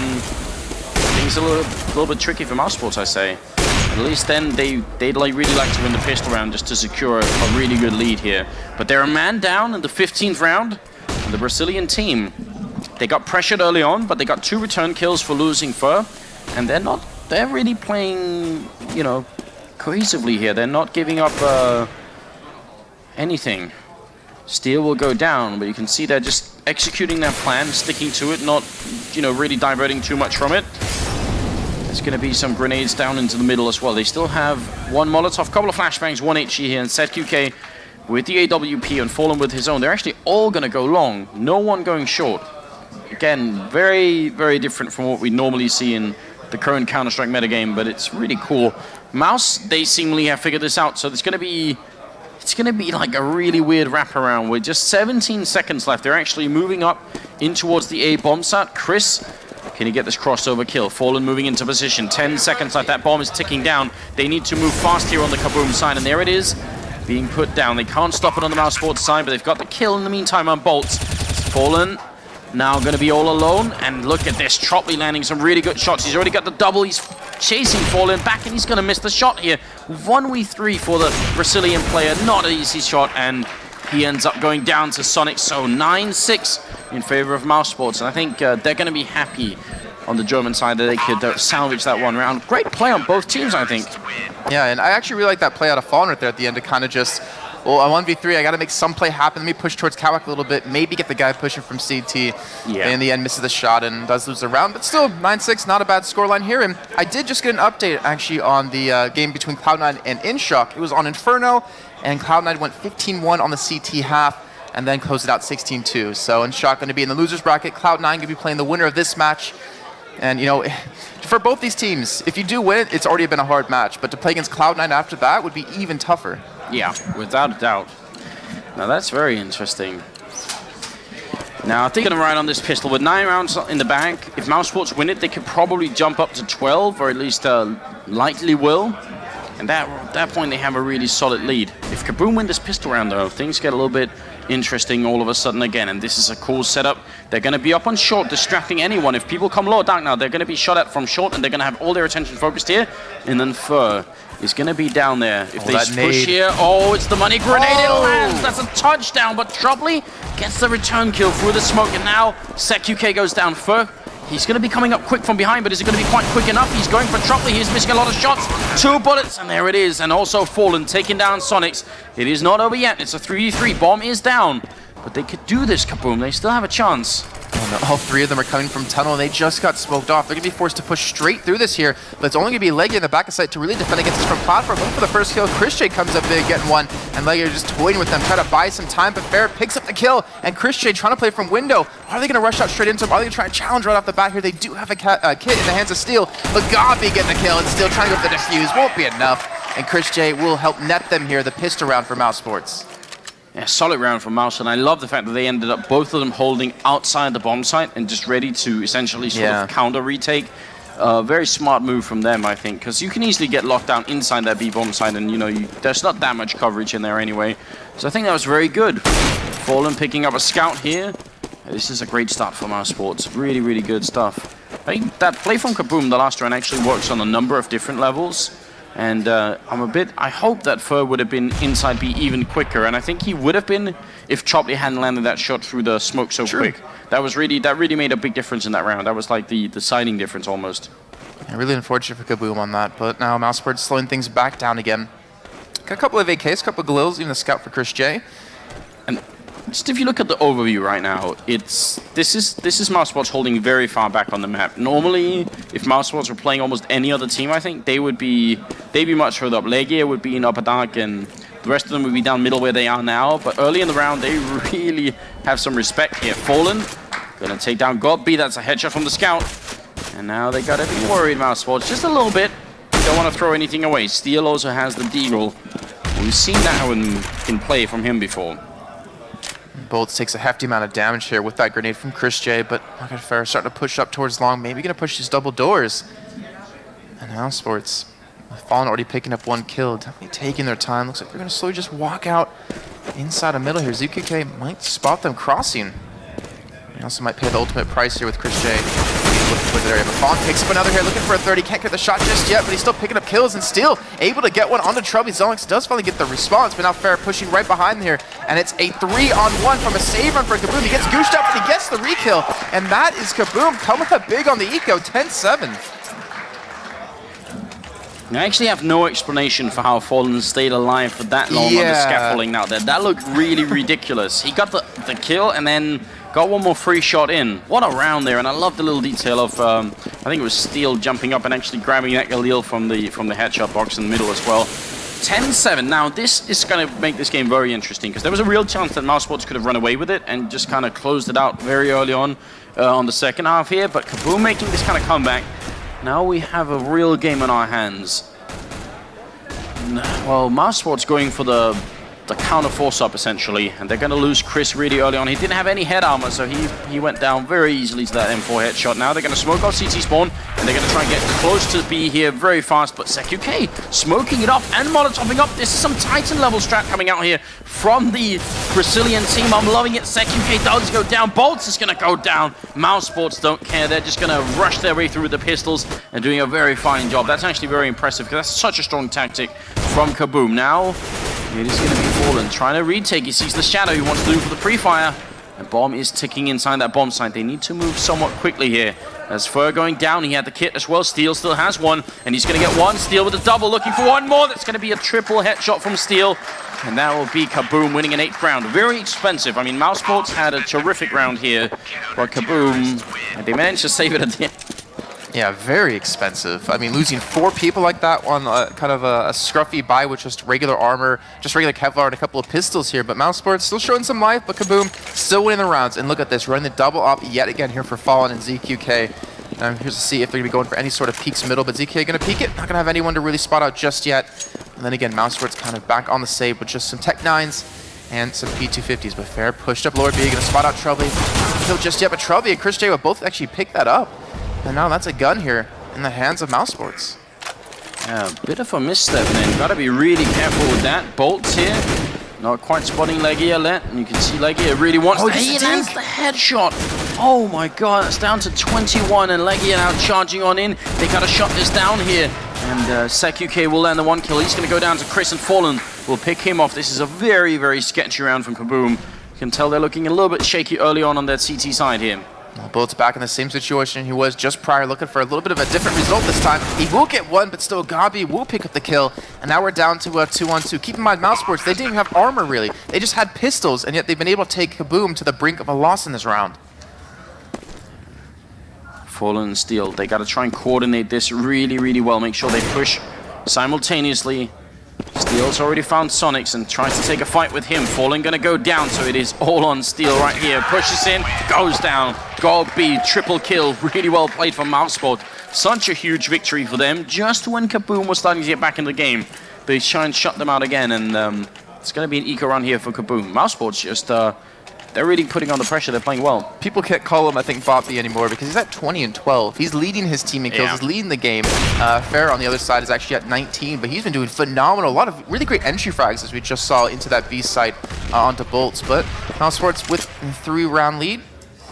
things are a little bit tricky for mousesports, I say. At least then they'd like really like to win the pistol round just to secure a really good lead here. But they're a man down in the 15th round. And the Brazilian team, they got pressured early on, but they got 2 return kills for losing Fur. And they're really playing, you know, cohesively here. They're not giving up anything. Steel will go down, but you can see they're just executing their plan, sticking to it, not, you know, really diverting too much from it. There's going to be some grenades down into the middle as well. They still have 1 Molotov, couple of flashbangs, 1 HE here, and ZQK with the AWP and Fallen with his own. They're actually all going to go long. No one going short. Again, very, very different from what we normally see in the current Counter-Strike metagame, but it's really cool. Mouse, they seemingly have figured this out, so it's going to be like a really weird wraparound with just 17 seconds left. They're actually moving up in towards the A bomb site. Chris, can he get this crossover kill? Fallen moving into position. 10 seconds left. That bomb is ticking down. They need to move fast here on the KaBuM side, and there it is, being put down. They can't stop it on the mousesports side, but they've got the kill in the meantime on Bolts. Fallen now going to be all alone, and look at this. Tropley landing some really good shots. He's already got the double. He's chasing Fallen back, and he's going to miss the shot here. 1v3 for the Brazilian player. Not an easy shot, and he ends up going down to Sonic. So 9-6 in favor of mousesports, and I think they're going to be happy on the German side that they could salvage that 1 round. Great play on both teams, I think. Yeah, and I actually really like that play out of Fallen right there at the end to kind of just, well, a 1v3, I got to make some play happen. Let me push towards Catwalk a little bit, maybe get the guy pushing from CT. Yeah. In the end, misses the shot and does lose the round. But still, 9-6, not a bad scoreline here. And I did just get an update, actually, on the game between Cloud9 and InShock. It was on Inferno, and Cloud9 went 15-1 on the CT half, and then closed it out 16-2. So InShock going to be in the loser's bracket. Cloud9 going to be playing the winner of this match. And, you know, for both these teams, if you do win it, it's already been a hard match. But to play against Cloud9 after that would be even tougher. Yeah, without a doubt. Now that's very interesting. Now I think I'm going to ride on this pistol with 9 rounds in the bag. If mousesports win it, they could probably jump up to 12, or at least likely will. And at that point, they have a really solid lead. If KaBuM win this pistol round, though, things get a little bit interesting all of a sudden again. And this is a cool setup. They're going to be up on short, distracting anyone. If people come low dark now, they're going to be shot at from short, and they're going to have all their attention focused here. And then Fur is going to be down there. If they push here, oh, it's the money grenade. It lands. That's a touchdown. But Tropley gets the return kill through the smoke. And now ZQK goes down. Fur, he's going to be coming up quick from behind, but is it going to be quite quick enough? He's going for Tropley. He's missing a lot of shots. 2 bullets, and there it is. And also Fallen taking down Sonics. It is not over yet. It's a 3v3. Bomb is down. But they could do this, KaBuM. They still have a chance. Oh, no. All 3 of them are coming from tunnel, and they just got smoked off. They're going to be forced to push straight through this here, but it's only going to be Leggy in the back of site to really defend against this from platform. Looking for the first kill. Chris J comes up big, getting 1, and Leggy are just toying with them, trying to buy some time, but Fair picks up the kill, and Chris J trying to play from window. Are they going to rush out straight into him? Are they going to try and challenge right off the bat here? They do have a kit in the hands of Steel, but Gabi getting the kill, and Steel trying to go for the defuse. Won't be enough, and Chris J will help net them here, the pistol round for mousesports. Yeah, solid round from Mouse, and I love the fact that they ended up both of them holding outside the bomb site and just ready to essentially sort of counter retake. Very smart move from them, I think, because you can easily get locked down inside that B bomb site, and there's not that much coverage in there anyway. So I think that was very good. Fallen picking up a scout here. This is a great start for mousesports. Really, really good stuff. I think that play from KaBuM the last round actually works on a number of different levels. And I hope that Fur would have been inside B even quicker, and I think he would have been if Chopley hadn't landed that shot through the smoke so quick. That really made a big difference in that round. That was like the deciding difference almost. Yeah, really unfortunate for KaBuM on that, but now mousesports slowing things back down again. Got a couple of AKs, a couple of Galils, even a scout for Chris J. And just if you look at the overview right now, this is mousesports holding very far back on the map. Normally, if mousesports were playing almost any other team, I think they'd be much further up. Legia would be in upper dark, and the rest of them would be down middle where they are now. But early in the round, they really have some respect here. Fallen, gonna take down GodB. That's a headshot from the scout, and now they gotta be worried, mousesports, just a little bit. Don't want to throw anything away. Steel also has the deagle. We've seen that in play from him before. Bolts takes a hefty amount of damage here with that grenade from Chris J, but Rocket Fair starting to push up towards long, maybe going to push these double doors. And now Sports, Fallen already picking up one kill, definitely taking their time. Looks like they're going to slowly just walk out inside the middle here. ZQK might spot them crossing. He also might pay the ultimate price here with Chris J. Looking for the area, but Fallen picks up another here, looking for a 30. Can't get the shot just yet, but he's still picking up kills and still able to get one onto Trubby. Zelix does finally get the response, but now Fair pushing right behind here, and it's a 3-on-1 from a save run for KaBuM. He gets gooshed up, but he gets the re-kill, and that is KaBuM coming up big on the eco, 10-7. I actually have no explanation for how Fallen stayed alive for that long on the scaffolding out there. That looked really ridiculous. He got the kill and then got one more free shot in. What a round there, and I love the little detail of, I think it was Steel jumping up and actually grabbing that Galil from the headshot box in the middle as well. 10-7. Now, this is going to make this game very interesting, because there was a real chance that mousesports could have run away with it and just kind of closed it out very early on the second half here, but KaBuM making this kind of comeback. Now we have a real game on our hands. Well, mousesports going for the counter force up essentially, and they're going to lose Chris really early on. He didn't have any head armor, so he went down very easily to that M4 headshot. Now they're going to smoke off CT spawn, and they're going to try and get close to B here very fast, but ZQK smoking it up and molotoving up. This is some Titan level strat coming out here from the Brazilian team. I'm loving it. ZQK does go down. Bolts is going to go down. Mousesports don't care. They're just going to rush their way through with the pistols and doing a very fine job. That's actually very impressive, because that's such a strong tactic from KaBuM. Now it is going to be Fallen trying to retake. He sees the shadow he wants to do for the pre-fire. And bomb is ticking inside that bomb site. They need to move somewhat quickly here. As Fur going down, he had the kit as well. Steel still has one, and he's going to get one. Steel with a double, looking for one more. That's going to be a triple headshot from Steel. And that will be KaBuM winning an 8th round. Very expensive. I mean, mousesports had a terrific round here, but KaBuM, they managed to save it at the end. Yeah, very expensive. I mean, losing 4 people like that on kind of a scruffy buy with just regular armor, just regular Kevlar and a couple of pistols here. But mousesports still showing some life, but KaBuM still winning the rounds. And look at this, running the double up yet again here for Fallen and ZQK. Here's to see if they're going to be going for any sort of peeks middle, but ZQK going to peek it. Not going to have anyone to really spot out just yet. And then again, mousesports kind of back on the save with just some Tech 9s and some P250s. But Fair pushed up lower B, going to spot out Trubby. Not killed just yet, but Trubby and Chris J will both actually pick that up. And now that's a gun here in the hands of mousesports. Yeah, a bit of a misstep then. Got to be really careful with that. Bolts here. Not quite spotting Legia yet. And you can see Legia really wants to... He lands the headshot. Oh my god, it's down to 21. And Legia now charging on in. They got to shut this down here. And ZQK will land the 1 kill. He's going to go down to Chris, and Fallen will pick him off. This is a very, very sketchy round from KaBuM. You can tell they're looking a little bit shaky early on their CT side here. Bolt's back in the same situation he was just prior, looking for a little bit of a different result this time. He will get one, but still GodB will pick up the kill. And now we're down to 2-on-2. Keep in mind, mousesports, they didn't even have armor really. They just had pistols, and yet they've been able to take KaBuM to the brink of a loss in this round. Fallen and Steel, they got to try and coordinate this really, really well. Make sure they push simultaneously. Steel's already found Sonics and tries to take a fight with him. Fallen gonna go down, so it is all on Steel right here. Pushes in, goes down. GodB, triple kill. Really well played from mousesports. Such a huge victory for them. Just when KaBuM was starting to get back in the game, they try and shut them out again. And It's going to be an eco run here for KaBuM. mousesports just, they're really putting on the pressure. They're playing well. People can't call him, I think, Boppy anymore because he's at 20 and 12. He's leading his team in kills. He's leading the game. Fair on the other side is actually at 19, but he's been doing phenomenal. A lot of really great entry frags as we just saw into that B site onto bolts. But mousesports with a 3-round lead,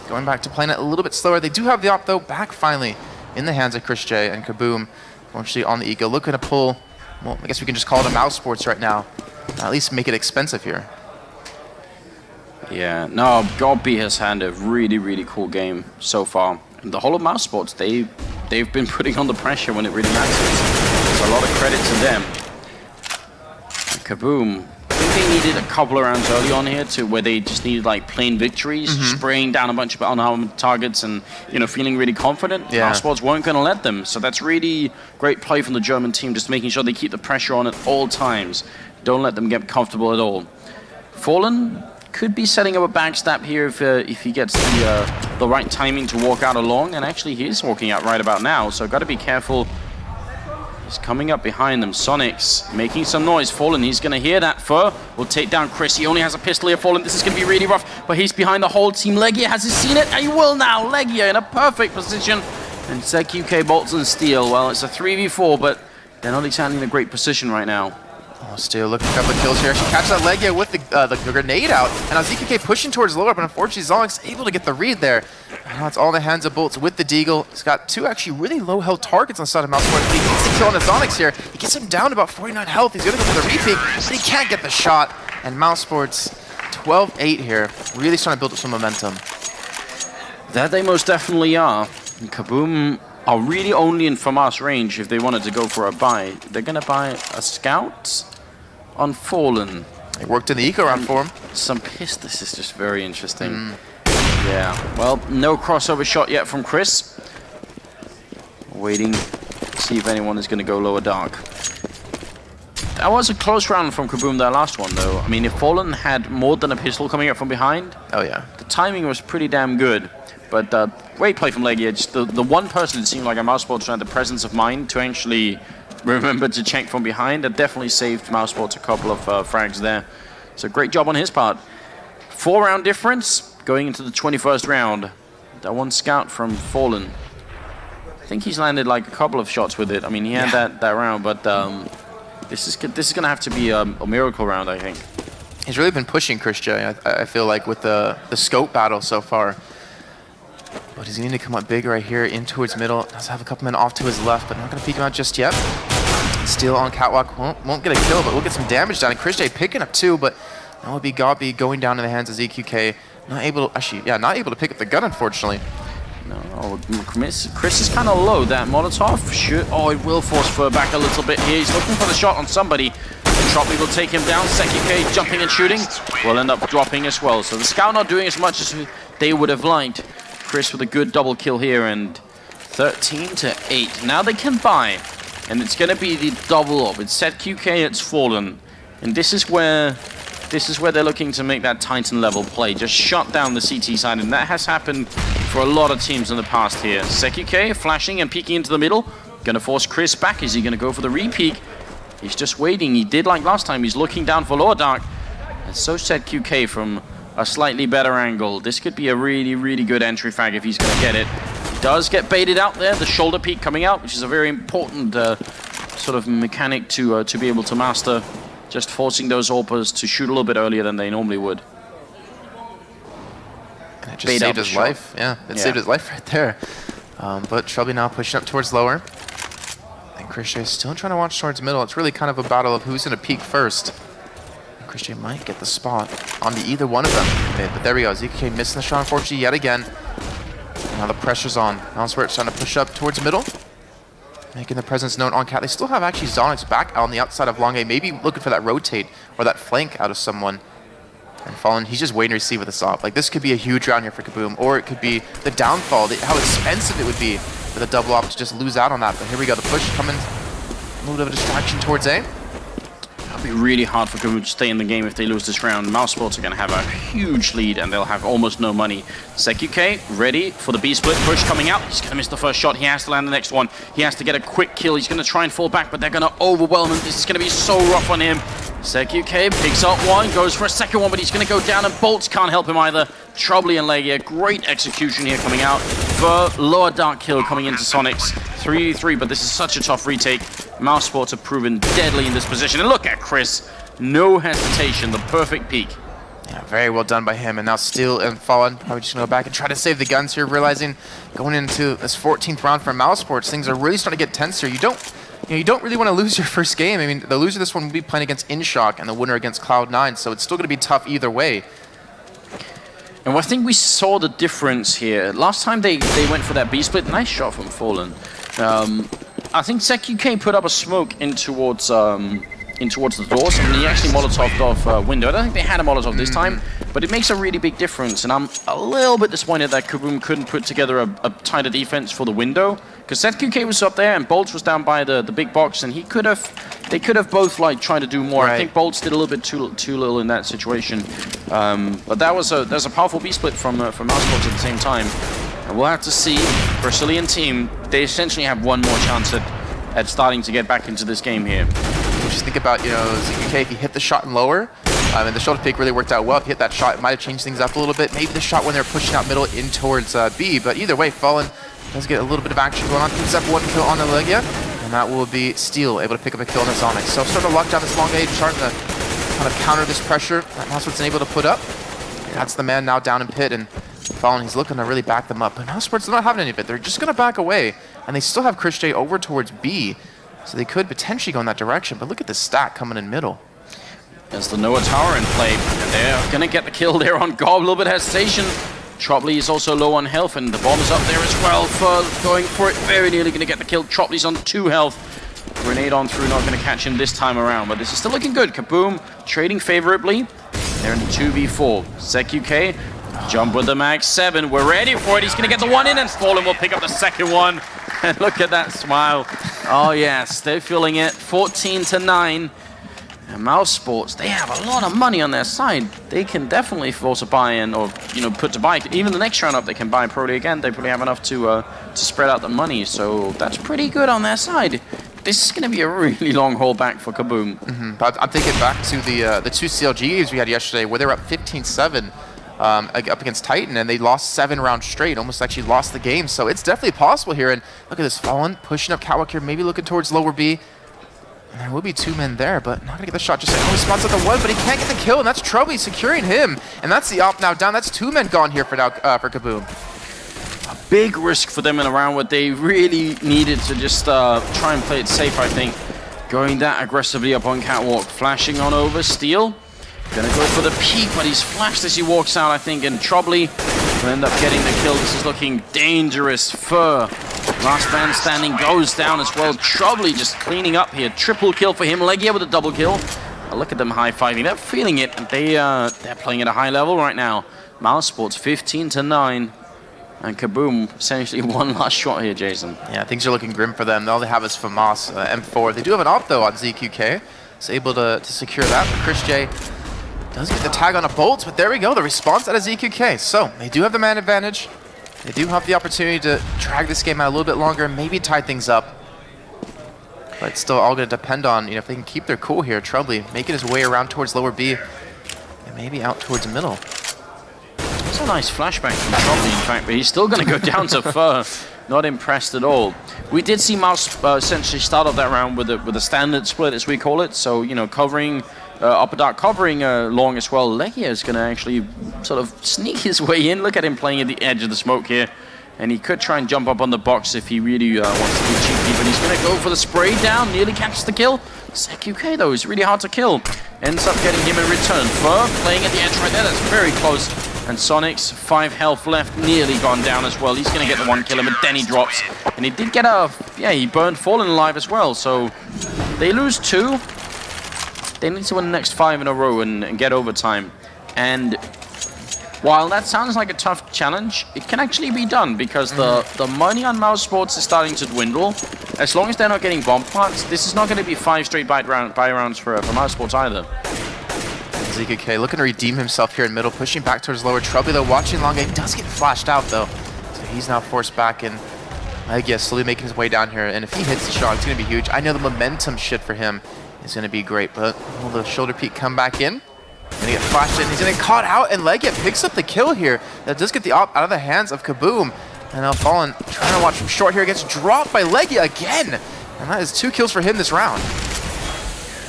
going back to playing it a little bit slower. They do have the op though back finally in the hands of Chris J and KaBuM. Unfortunately on the eco, looking to pull. Well, I guess we can just call it a mousesports right now. At least make it expensive here. Yeah, no, KaBuM has had a really, really cool game so far. And the whole of mousesports, they've been putting on the pressure when it really matters. So a lot of credit to them. And KaBuM, I think they needed a couple of rounds early on here to where they just needed like plain victories, spraying down a bunch of unarmed targets and, you know, feeling really confident. mousesports weren't going to let them. So that's really great play from the German team, just making sure they keep the pressure on at all times. Don't let them get comfortable at all. Fallen could be setting up a backstab here if he gets the right timing to walk out along, and actually he is walking out right about now, so got to be careful. He's coming up behind them. Sonic's making some noise. Fallen, he's going to hear that. Fur will take down Chris. He only has a pistol here. Fallen, this is going to be really rough, but he's behind the whole team. Legia, has he seen it? And he will now. Legia in a perfect position. And ZQK bolts and steel. Well, it's a 3v4, but they're not exactly in a great position right now. Oh, Steel looking for a couple of kills here. She catches that Legia with the grenade out. And now ZQK pushing towards lower, but unfortunately Zonic's able to get the read there. And now it's all in the hands of bolts with the Deagle. He's got 2 actually really low health targets on the side of mousesports. He gets the kill on the Zonics here. He gets him down to about 49 health. He's going to go for the repeat, but he can't get the shot. And mousesports 12-8 here. Really starting to build up some momentum. That they most definitely are. And KaBuM are really only in FAMAS range if they wanted to go for a buy. They're going to buy a scout on Fallen. It worked in the eco round for him. Some piss. This is just very interesting. Yeah. Well, no crossover shot yet from Chris. Waiting to see if anyone is going to go lower dark. That was a close round from KaBuM, that last one, though. I mean, if Fallen had more than a pistol coming up from behind, the timing was pretty damn good. But great play from Legia. Just the one person it seemed like a mousesports had the presence of mind to actually remember to check from behind. That definitely saved mousesports a couple of frags there. So great job on his part. 4-round difference going into the 21st round. That one scout from Fallen. I think he's landed like a couple of shots with it. I mean, he had that round, but this is going to have to be a miracle round, I think. He's really been pushing Chris J, I feel like, with the scope battle so far. But he's going to come up big right here in towards middle. Does have a couple men off to his left, but not going to peek him out just yet. Steel on Catwalk won't get a kill, but we'll get some damage done. And Chris J picking up 2, but that would be KaBuM going down in the hands of ZQK. Not able to pick up the gun, unfortunately. No, Chris is kind of low. That Molotov should... Oh, it will force Fur back a little bit here. He's looking for the shot on somebody. Troppy will take him down. ZQK jumping and shooting will end up dropping as well. So the scout not doing as much as they would have liked. Chris with a good double kill here, and 13-8. Now they can buy, and it's going to be the double up. It's ZQK, it's Fallen, and this is where they're looking to make that Titan level play. Just shut down the CT side, and that has happened for a lot of teams in the past here. ZQK flashing and peeking into the middle, going to force Chris back. Is he going to go for the re-peek? He's just waiting. He did like last time. He's looking down for lower dark, and so ZQK from a slightly better angle. This could be a really, really good entry frag if he's going to get it. He does get baited out there, the shoulder peek coming out, which is a very important sort of mechanic to be able to master. Just forcing those AWPers to shoot a little bit earlier than they normally would. And it just saved his life. Yeah, it saved his life right there. But Shelby now pushing up towards lower. And Chris J still trying to watch towards middle. It's really kind of a battle of who's going to peek first. Chris J might get the spot on either one of them. But there we go. ZK missing the shot, unfortunately, yet again. Now the pressure's on. mousesports trying to push up towards middle. Making the presence known on Cat. They still have actually Zonics back on the outside of long A, maybe looking for that rotate or that flank out of someone. And Fallen, he's just waiting to see with the stop. Like, this could be a huge round here for KaBuM, or it could be the downfall, how expensive it would be for the double op to just lose out on that. But here we go, the push coming, a little bit of a distraction towards A. It'll be really hard for KaBuM to stay in the game if they lose this round. mousesports are going to have a huge lead, and they'll have almost no money. ZQK ready for the B-split. Push coming out. He's going to miss the first shot. He has to land the next one. He has to get a quick kill. He's going to try and fall back, but they're going to overwhelm him. This is going to be so rough on him. ZQK picks up one, goes for a second one, but he's going to go down, and Bolts can't help him either. Troubly and Legia, great execution here coming out. For lower dark kill coming into Sonics. 3v3, but this is such a tough retake. mousesports have proven deadly in this position. And look at Chris, no hesitation, the perfect peek. Yeah, very well done by him, and now Steel and Fallen probably just gonna go back and try to save the guns here, realizing going into this 14th round for mousesports, things are really starting to get tense here. You don't really want to lose your first game. I mean, the loser of this one will be playing against InShock and the winner against Cloud9, so it's still gonna be tough either way. And I think we saw the difference here. Last time they went for that B split, nice shot from Fallen. I think ZQK put up a smoke in towards the doors, and he actually molotoved off window. I don't think they had a molotov this time, but it makes a really big difference, and I'm a little bit disappointed that KaBuM couldn't put together a tighter defense for the window, because ZQK was up there and Bolts was down by the big box, and they could have both like tried to do more. Right. I think Bolts did a little bit too little in that situation, but there's a powerful B split from mousesports at the same time, and we'll have to see. Brazilian team, they essentially have one more chance at starting to get back into this game here. Just think about, ZQK, if you hit the shot and lower, and the shoulder pick really worked out well. If you hit that shot, it might have changed things up a little bit. Maybe the shot when they're pushing out middle in towards B, but either way, Fallen does get a little bit of action going on. Picks up one kill on the Legia, and that will be Steel able to pick up a kill on the Sonic. So starting to lock down this long range, starting to kind of counter this pressure that mousesports able to put up. That's the man now down in pit, and Fallen, he's looking to really back them up. But mousesports are not having any of it. They're just going to back away, and they still have Chris J over towards B. So they could potentially go in that direction, but look at the stack coming in middle. There's the Noah Tower in play, and they're going to get the kill there on Gob. A little bit of hesitation. Tropley is also low on health, and the bomb is up there as well for going for it. Very nearly going to get the kill. Tropley's on 2 health. Grenade on through, not going to catch him this time around, but this is still looking good. KaBuM trading favorably. They're in 2v4. ZQK, jump with the Max 7. We're ready for it. He's going to get the one in, and Fallen will pick up the second one. And look at that smile. Oh yes, they're feeling it. 14-9. And mousesports, they have a lot of money on their side. They can definitely force a buy-in, or put to buy. Even the next round up, they can buy probably again. They probably have enough to spread out the money. So that's pretty good on their side. This is going to be a really long haul back for KaBuM. But I'm thinking back to the 2 CLG games we had yesterday, where they were up 15-7. Up against Titan, and they lost 7 rounds straight, almost actually lost the game. So it's definitely possible here, and look at this, Fallen pushing up Catwalk here, maybe looking towards lower B, and there will be 2 men there, but not gonna get the shot. Just like, he spots at the 1, but he can't get the kill, and that's Troubly securing him, and that's the op now down. That's 2 men gone here for KaBuM. A big risk for them in a round where they really needed to just try and play it safe, I think. Going that aggressively up on Catwalk, flashing on over, Steel. Gonna go for the peek, but he's flashed as he walks out, I think, and Troubly will end up getting the kill. This is looking dangerous for last man standing goes down as well. Troubly just cleaning up here. Triple kill for him. Legia with a double kill. Look at them high-fiving. They're feeling it. They're playing at a high level right now. mousesports 15-9. And KaBuM essentially one last shot here, Jason. Yeah, things are looking grim for them. All they have is FAMAS, M4. They do have an op, though, on ZQK. So able to secure that. But Chris J does get the tag on a Bolt, but there we go, the response out of ZQK. So they do have the man advantage. They do have the opportunity to drag this game out a little bit longer, maybe tie things up. But it's still all going to depend on if they can keep their cool here. Troubly making his way around towards lower B, and maybe out towards the middle. That's a nice flashback from Troubly, in fact, but he's still going to go down to Fur. Not impressed at all. We did see Mouse essentially start off that round with a standard split, as we call it. So, covering upper dark, covering long as well. Legia is going to actually sort of sneak his way in. Look at him playing at the edge of the smoke here. And he could try and jump up on the box if he really wants to be cheeky, but he's going to go for the spray down, nearly catches the kill. ZQK, though, is really hard to kill. Ends up getting him in return. Fur playing at the edge right there, that's very close. And Sonic's 5 health left, nearly gone down as well. He's going to get the 1 kill, but then he drops. And he did get he burned Fallen alive as well. So they lose 2. They need to win the next 5 in a row and get overtime. And while that sounds like a tough challenge, it can actually be done because the money on mousesports is starting to dwindle. As long as they're not getting bomb parts, this is not going to be 5 straight buy rounds for mousesports either. ZQK looking to redeem himself here in middle, pushing back towards lower. Troubly, though, watching long game, does get flashed out, though. So he's now forced back in. I guess slowly making his way down here. And if he hits the shot, it's going to be huge. I know the momentum shift for him is going to be great. But will the shoulder peek come back in? Gonna get flashed in. He's gonna get caught out, and Legia picks up the kill here. That does get the op out of the hands of KaBuM. And now Fallen trying to watch from short here, gets dropped by Legia again. And that is 2 kills for him this round.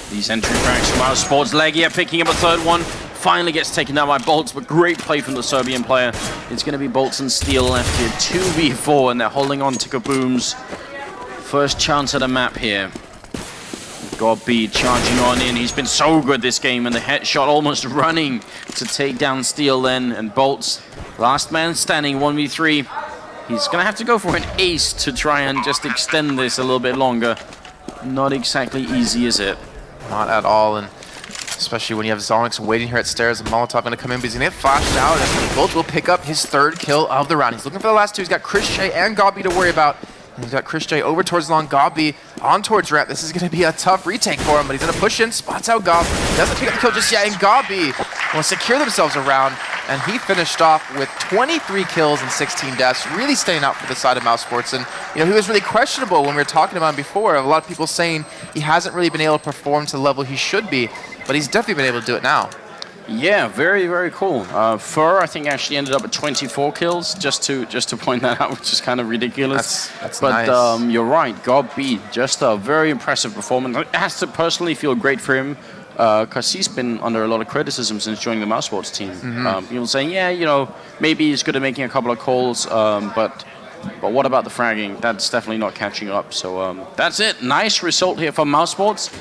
These entry frags from mousesports. Legia picking up a third one. Finally gets taken down by Bolts, but great play from the Serbian player. It's gonna be Bolts and Steel left here. 2v4, and they're holding on to KaBuM's first chance at a map here. KaBuM charging on in. He's been so good this game, and the headshot almost running to take down Steel then. And Bolts, last man standing, 1v3. He's going to have to go for an ace to try and just extend this a little bit longer. Not exactly easy, is it? Not at all, and especially when you have Zonix waiting here at stairs, and Molotov going to come in, but he's going to get flashed out, and Bolts will pick up his 3rd kill of the round. He's looking for the last 2. He's got Chris J and KaBuM to worry about. And he's got Chris J over towards long, KaBuM on towards ramp. This is going to be a tough retake for him, but he's going to push in, spots out KaBuM. Doesn't pick up the kill just yet, and KaBuM will secure themselves around, and he finished off with 23 kills and 16 deaths, really staying out for the side of mousesports. And you know, he was really questionable when we were talking about him before. A lot of people saying he hasn't really been able to perform to the level he should be, but he's definitely been able to do it now. Yeah, very, very cool. Fur, I think, actually ended up at 24 kills, just to point that out, which is kind of ridiculous. That's but nice. You're right, KaBuM, just a very impressive performance. It has to personally feel great for him, because he's been under a lot of criticism since joining the mousesports team. People saying, yeah, you know, maybe he's good at making a couple of calls, but what about the fragging? That's definitely not catching up. So that's it. Nice result here for mousesports.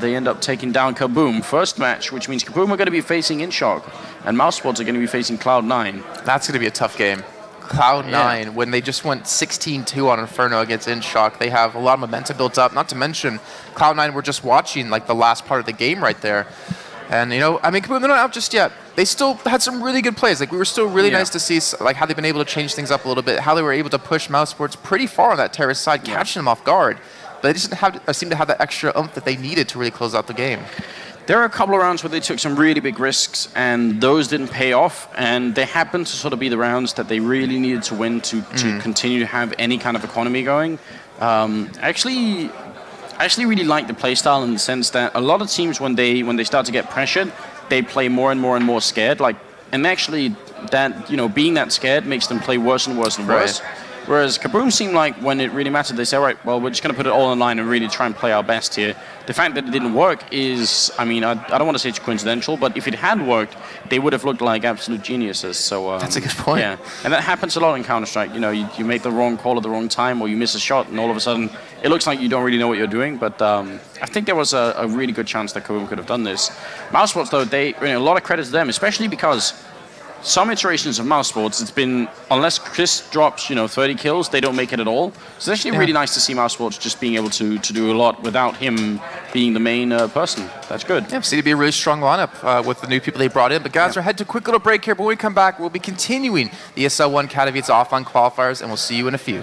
They end up taking down KaBuM. First match, which means KaBuM are going to be facing InShock, and mousesports are going to be facing Cloud9. That's going to be a tough game. Cloud9, when they just went 16-2 on Inferno against InShock, they have a lot of momentum built up. Not to mention, Cloud9 were just watching like the last part of the game right there. And, you know, I mean, KaBuM, they're not out just yet. They still had some really good plays. Like, we were still really nice to see like how they've been able to change things up a little bit, how they were able to push mousesports pretty far on that terrorist side, catching them off guard. But they just didn't seem to have that extra oomph that they needed to really close out the game. There are a couple of rounds where they took some really big risks, and those didn't pay off, and they happened to sort of be the rounds that they really needed to win to continue to have any kind of economy going. I actually really like the playstyle in the sense that a lot of teams, when they start to get pressured, they play more and more and more scared. And actually, that, you know, being that scared makes them play worse and worse and worse. Whereas KaBuM seemed like when it really mattered, they say, all right, well, we're just going to put it all on line and really try and play our best here. The fact that it didn't work is, I mean, I don't want to say it's coincidental, but if it had worked, they would have looked like absolute geniuses. So that's a good point. Yeah, and that happens a lot in Counter-Strike. You know, you make the wrong call at the wrong time, or you miss a shot, and all of a sudden, it looks like you don't really know what you're doing. But I think there was a really good chance that KaBuM could have done this. mousesports, though, a lot of credit to them, especially because some iterations of mousesports, it's been, unless Chris drops, 30 kills, they don't make it at all. So it's actually really nice to see mousesports just being able to do a lot without him being the main person. That's good. Yeah, seems to be a really strong lineup with the new people they brought in. But guys, we're heading to a quick little break here. But when we come back, we'll be continuing the ESL 1 Katowice off on qualifiers, and we'll see you in a few.